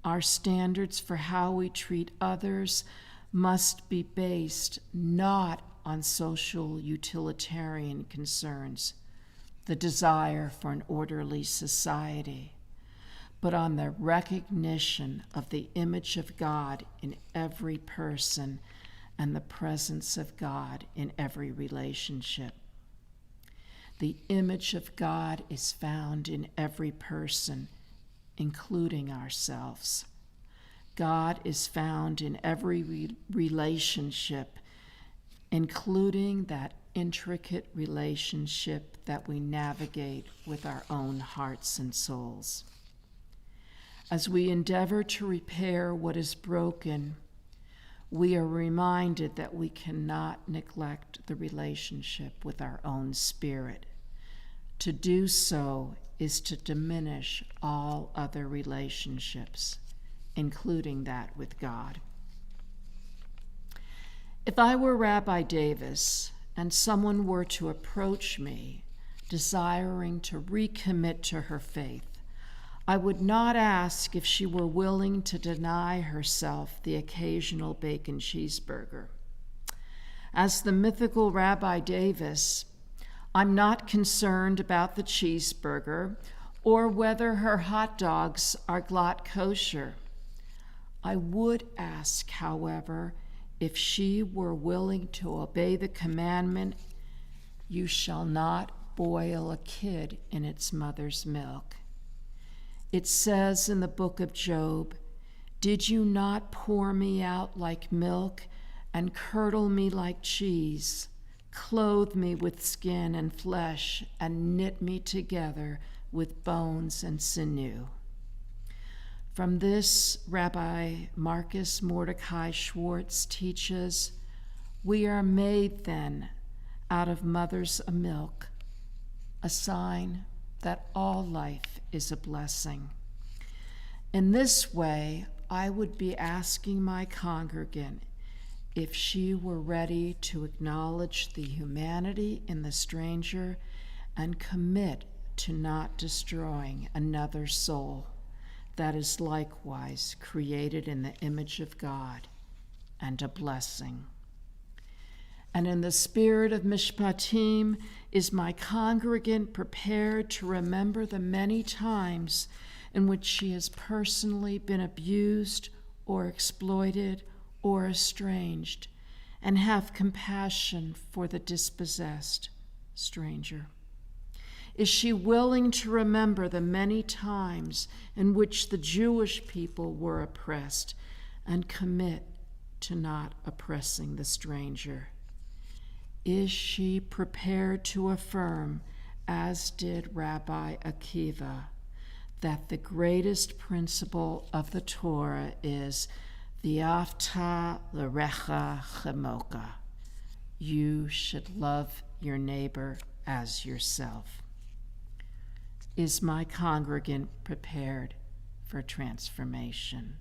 Our standards for how we treat others must be based not on social utilitarian concerns, the desire for an orderly society, but on the recognition of the image of God in every person and the presence of God in every relationship. The image of God is found in every person, including ourselves. God is found in every relationship, including that intricate relationship that we navigate with our own hearts and souls. As we endeavor to repair what is broken, we are reminded that we cannot neglect the relationship with our own spirit. To do so is to diminish all other relationships, including that with God. If I were Rabbi Davis and someone were to approach me desiring to recommit to her faith, I would not ask if she were willing to deny herself the occasional bacon cheeseburger. As the mythical Rabbi Davis, I'm not concerned about the cheeseburger or whether her hot dogs are glatt kosher. I would ask, however, if she were willing to obey the commandment, "You shall not boil a kid in its mother's milk." It says in the book of Job, "Did you not pour me out like milk and curdle me like cheese, clothe me with skin and flesh, and knit me together with bones and sinew?" From this, Rabbi Marcus Mordecai Schwartz teaches, we are made then out of mothers of milk, a sign that all life is a blessing. In this way, I would be asking my congregant if she were ready to acknowledge the humanity in the stranger and commit to not destroying another soul that is likewise created in the image of God and a blessing. And in the spirit of Mishpatim, is my congregant prepared to remember the many times in which she has personally been abused or exploited or estranged, and have compassion for the dispossessed stranger? Is she willing to remember the many times in which the Jewish people were oppressed and commit to not oppressing the stranger? Is she prepared to affirm, as did Rabbi Akiva, that the greatest principle of the Torah is V'ahavta l'recha chamoka? You should love your neighbor as yourself. Is my congregant prepared for transformation?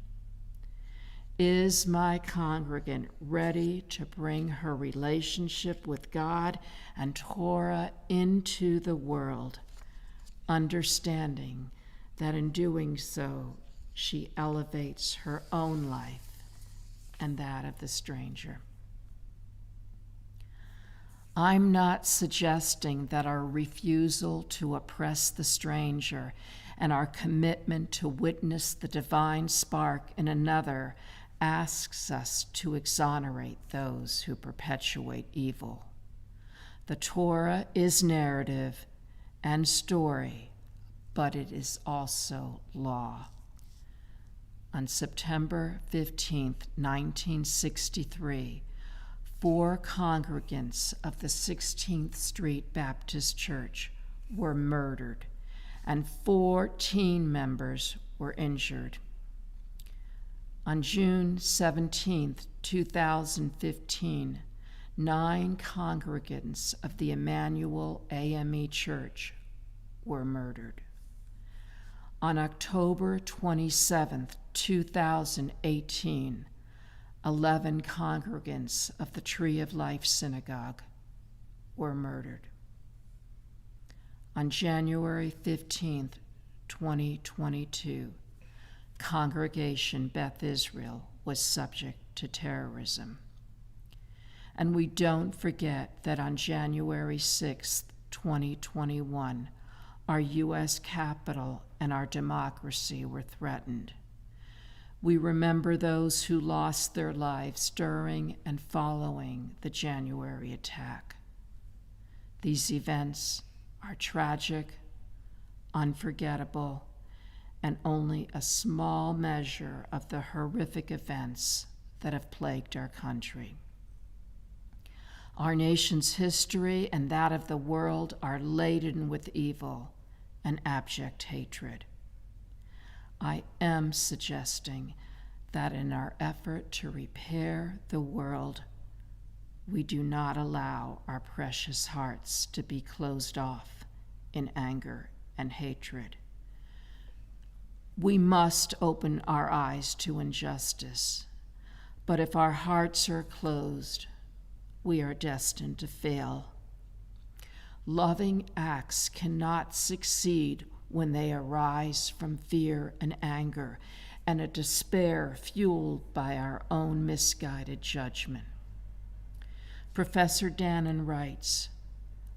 Is my congregant ready to bring her relationship with God and Torah into the world, understanding that in doing so, she elevates her own life and that of the stranger? I'm not suggesting that our refusal to oppress the stranger and our commitment to witness the divine spark in another asks us to exonerate those who perpetuate evil. The Torah is narrative and story, but it is also law. On September 15th, 1963, 4 congregants of the 16th Street Baptist Church were murdered, and 14 members were injured. On June 17, 2015, 9 congregants of the Emmanuel AME Church were murdered. On October 27, 2018, 11 congregants of the Tree of Life Synagogue were murdered. On January 15, 2022, Congregation Beth Israel was subject to terrorism. And we don't forget that on January 6, 2021, our U.S. Capitol and our democracy were threatened. We remember those who lost their lives during and following the January attack. These events are tragic, unforgettable, and only a small measure of the horrific events that have plagued our country. Our nation's history and that of the world are laden with evil and abject hatred. I am suggesting that in our effort to repair the world, we do not allow our precious hearts to be closed off in anger and hatred. We must open our eyes to injustice, but if our hearts are closed, we are destined to fail. Loving acts cannot succeed when they arise from fear and anger and a despair fueled by our own misguided judgment. Professor Dannon writes,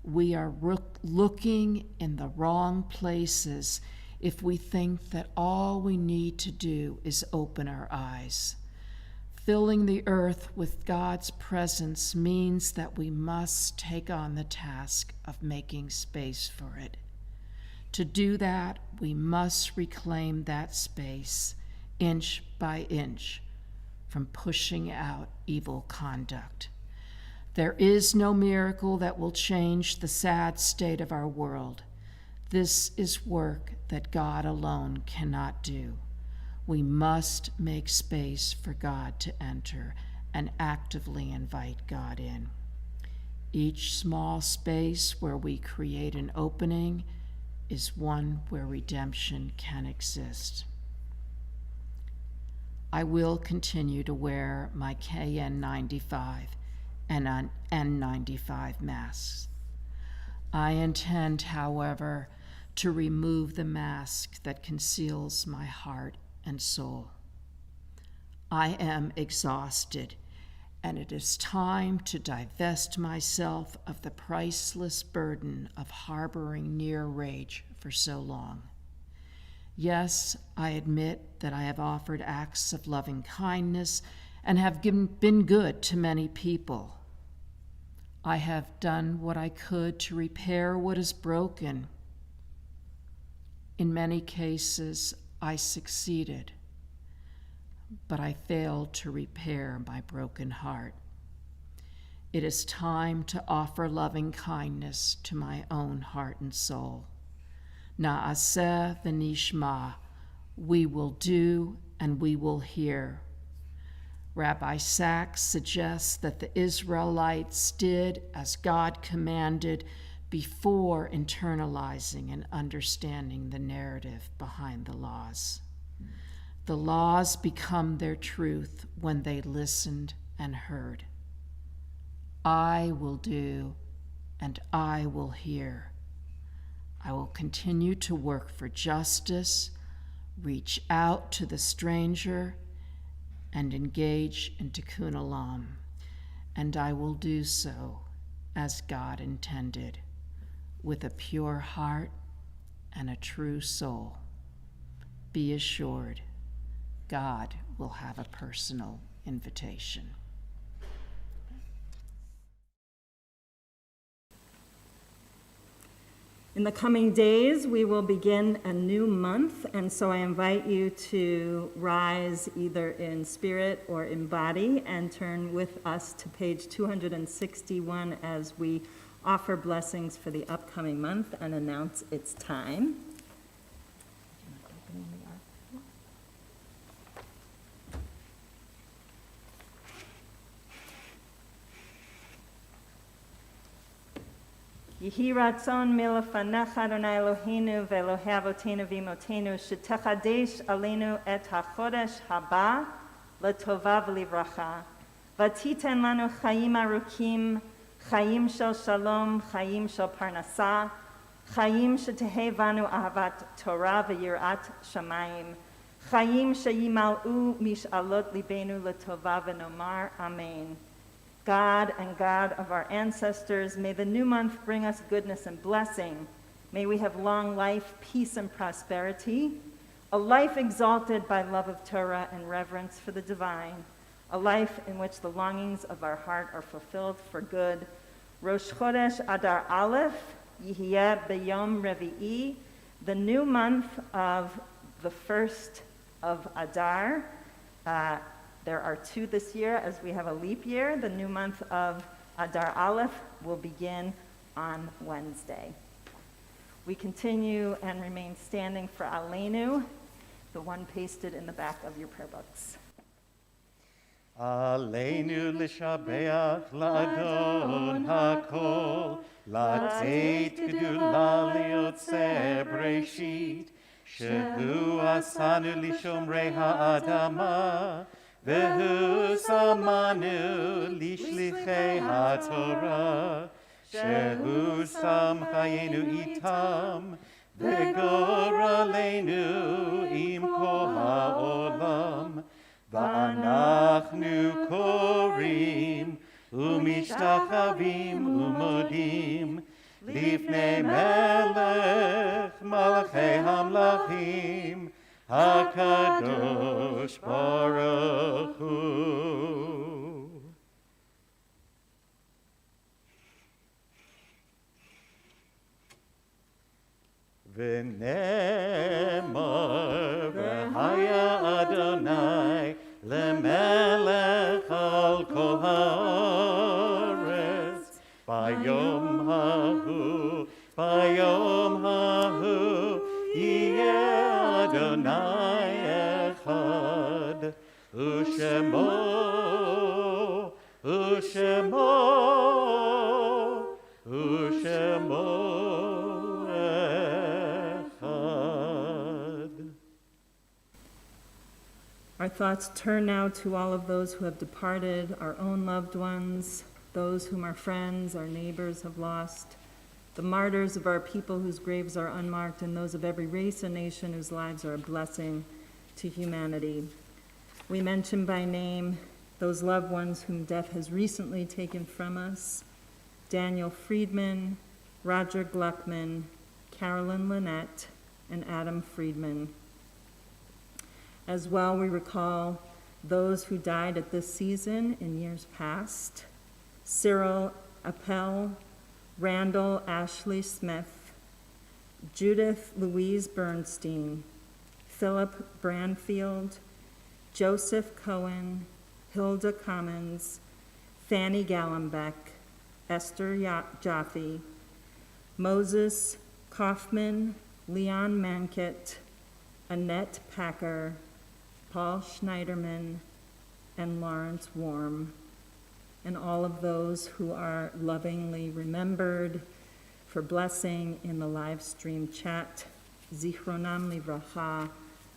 "We are looking in the wrong places if we think that all we need to do is open our eyes. Filling the earth with God's presence means that we must take on the task of making space for it. To do that, we must reclaim that space, inch by inch, from pushing out evil conduct. There is no miracle that will change the sad state of our world. This is work that God alone cannot do. We must make space for God to enter and actively invite God in. Each small space where we create an opening is one where redemption can exist." I will continue to wear my KN95 and N95 masks. I intend, however, to remove the mask that conceals my heart and soul. I am exhausted, and it is time to divest myself of the priceless burden of harboring near rage for so long. Yes, I admit that I have offered acts of loving kindness and have been good to many people. I have done what I could to repair what is broken. In many cases, I succeeded, but I failed to repair my broken heart. It is time to offer loving kindness to my own heart and soul. Na'aseh v'nishma, we will do and we will hear. Rabbi Sachs suggests that the Israelites did as God commanded before internalizing and understanding the narrative behind the laws. The laws become their truth when they listened and heard. I will do and I will hear. I will continue to work for justice, reach out to the stranger, and engage in tikkun olam, and I will do so as God intended, with a pure heart and a true soul. Be assured, God will have a personal invitation. In the coming days, we will begin a new month, and so I invite you to rise either in spirit or in body and turn with us to page 261 as we offer blessings for the upcoming month and announce its time. Yehi ratzon milefanecha Adonai Eloheinu ve'Elohei avotenu v'imotenu shetechadesh aleinu et hachodesh haba l'tova v'livracha v'titen lanu chayim arukim chayim shel shalom chayim shel parnasa chayim shetehevanu ahavat Torah v'yirat shamayim chayim sheyimal'u mish'alot libenu l'tova v'nomar amen. God and God of our ancestors, may the new month bring us goodness and blessing. May we have long life, peace, and prosperity, a life exalted by love of Torah and reverence for the divine, a life in which the longings of our heart are fulfilled for good. Rosh Chodesh Adar Aleph, Yihiyeh B'Yom Revi'i, the new month of the first of Adar. There are 2 this year as we have a leap year. The new month of Adar Aleph will begin on Wednesday. We continue and remain standing for Aleinu, the one pasted in the back of your prayer books. Aleinu l'shabeach l'adon hakol, l'tzeit gedula liyotzeh breshit, shehu asanu lishomrei ha'adama, vehu samanu lishlichei ha'torah, shehu sam chayenu itam, vegoralenu im kol ha'olam, va'anachnu korim umishtachavim umodim lifnei melech malachei hamlachim hakadosh baruch hu. V'nemar v'haya Adonai lemelech al kol haaretz bayom hahu yeh Adonai echad u'shemo Our thoughts turn now to all of those who have departed, our own loved ones, those whom our friends, our neighbors have lost, the martyrs of our people whose graves are unmarked, and those of every race and nation whose lives are a blessing to humanity. We mention by name those loved ones whom death has recently taken from us: Daniel Friedman, Roger Gluckman, Carolyn Lynette, and Adam Friedman. As well, we recall those who died at this season in years past: Cyril Appel, Randall Ashley Smith, Judith Louise Bernstein, Philip Branfield, Joseph Cohen, Hilda Commons, Fanny Gallenbeck, Esther Jaffe, Moses Kaufman, Leon Mankett, Annette Packer, Paul Schneiderman, and Lawrence Warm, and all of those who are lovingly remembered for blessing in the live stream chat. Zichronam livracha.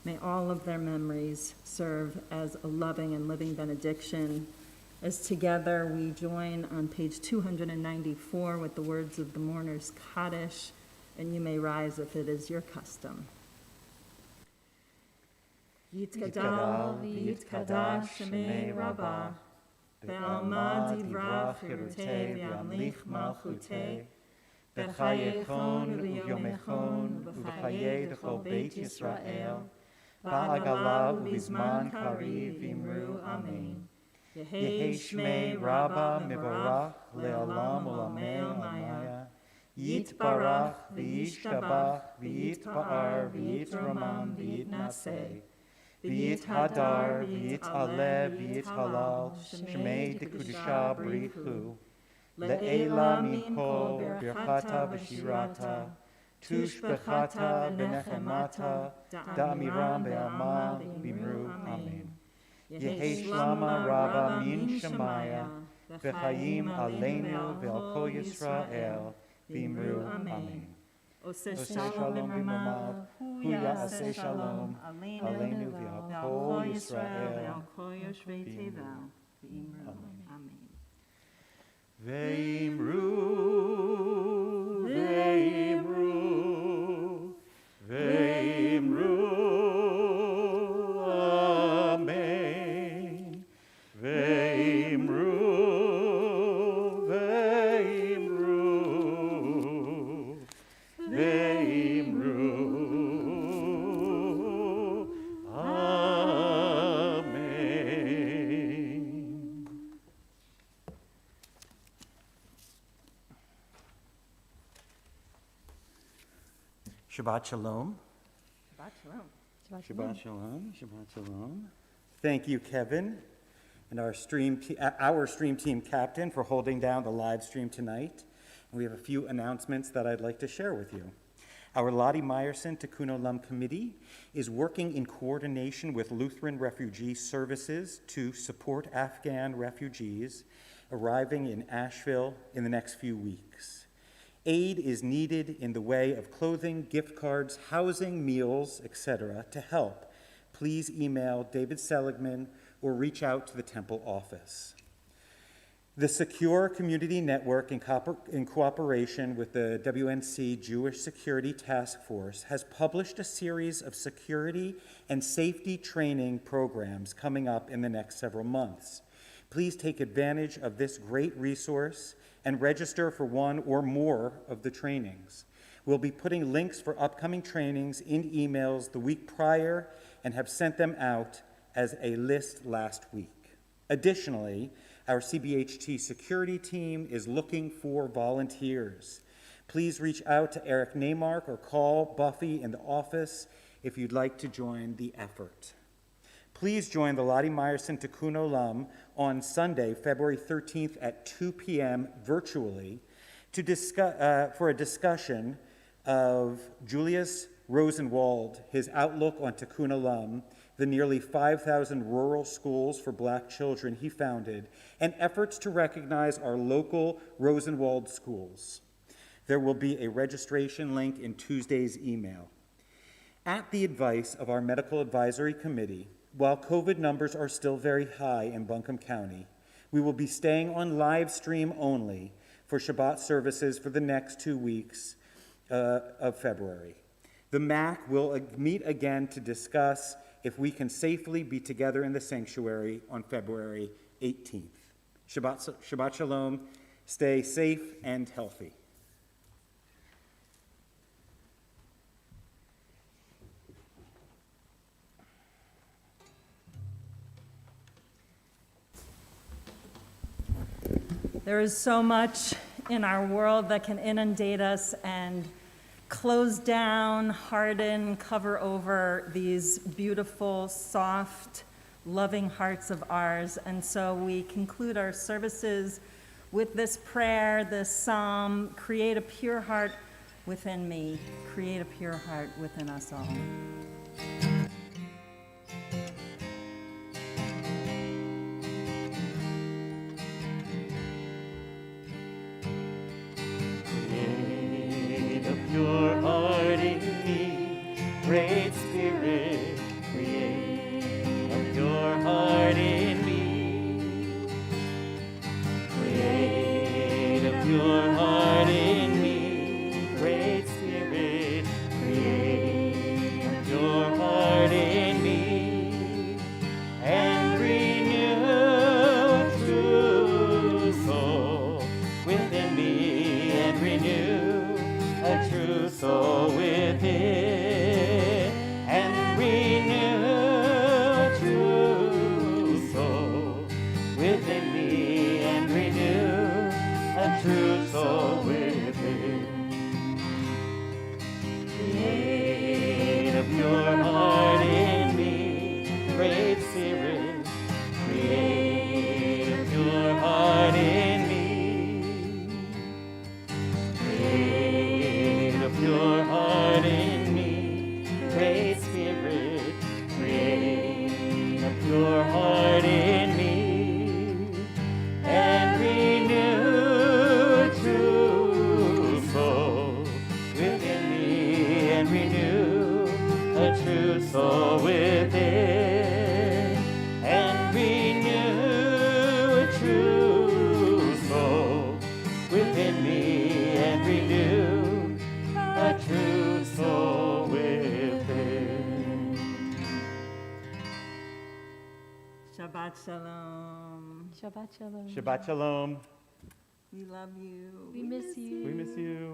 May all of their memories serve as a loving and living benediction, as together we join on page 294 with the words of the mourner's Kaddish, and you may rise if it is your custom. Yitkadal v'yitkadash shemei Rabbah, ve'alma divrach chirutei v'yamlich malchutei, v'chayechon v'yomechon v'chayei d'chol beit Yisrael, v'agalav v'zman kariv v'imru amen. Yehei shmei Rabbah mevorach le'olam u'lamei maya, yitbarach v'yishtabach v'yitpa'ar v'yitromam v'yitnaseh, v'yithadar v'yit'aleh v'yithalal shmei dekudisha brichu, le'ela mikol birchata v'shirata, tushbechata v'nechemata, da'amiram be'alma v'imru amen. Yehei shlama Rabbah min Shemaya, v'chayim aleinu ve'al kol Yisrael, v'imru amen. Oseh shalom b'mamav, hu ya'aseh shalom, aleinu ve'al kol Yisrael, ve'al kol yoshvei tevel, v'imru amen. Ve'imru, ve'imru, ve'imru, amen. Ve'imru, ve'imru, ve'imru, amen. Shabbat Shalom. Shabbat shalom. Shabbat shalom. Shabbat shalom. Thank you, Kevin, and our stream team captain for holding down the live stream tonight. And we have a few announcements that I'd like to share with you. Our Lottie Meyerson Tikkun Olam Committee is working in coordination with Lutheran Refugee Services to support Afghan refugees arriving in Asheville in the next few weeks. Aid is needed in the way of clothing, gift cards, housing, meals, etc. To help, please email David Seligman or reach out to the temple office. The Secure Community Network, in cooperation with the WNC Jewish Security Task Force, has published a series of security and safety training programs coming up in the next several months. Please take advantage of this great resource and register for one or more of the trainings. We'll be putting links for upcoming trainings in emails the week prior and have sent them out as a list last week. Additionally, our CBHT security team is looking for volunteers. Please reach out to Eric Neymark or call Buffy in the office if you'd like to join the effort. Please join the Lottie Meyerson Tikkun Olam on Sunday, February 13th at 2 p.m. virtually for a discussion of Julius Rosenwald, his outlook on Tikkun Olam, the nearly 5,000 rural schools for Black children he founded, and efforts to recognize our local Rosenwald schools. There will be a registration link in Tuesday's email. At the advice of our Medical Advisory Committee, while COVID numbers are still very high in Buncombe County, we will be staying on live stream only for Shabbat services for the next 2 weeks of February. The MAC will meet again to discuss if we can safely be together in the sanctuary on February 18th. Shabbat shalom. Stay safe and healthy. There is so much in our world that can inundate us and close down, harden, cover over these beautiful, soft, loving hearts of ours. And so we conclude our services with this prayer, this psalm, create a pure heart within me, create a pure heart within us all. Your heart in me, great Spirit, create a pure heart in me. Create a pure heart in me, great Spirit, create a pure heart in me, and renew a true soul within me, and renew a true soul within, and renew a true soul within me, and renew a true soul within. Create a pure heart in me, great Spirit, create a pure heart in me. Pure heart in me, great Spirit, create a pure heart in me, and renew a true soul within me, and renew a true soul within, and renew a true soul within me, and renew a true soul within. Shabbat shalom. Shabbat shalom. Shabbat shalom. We love you. We miss you. We miss you.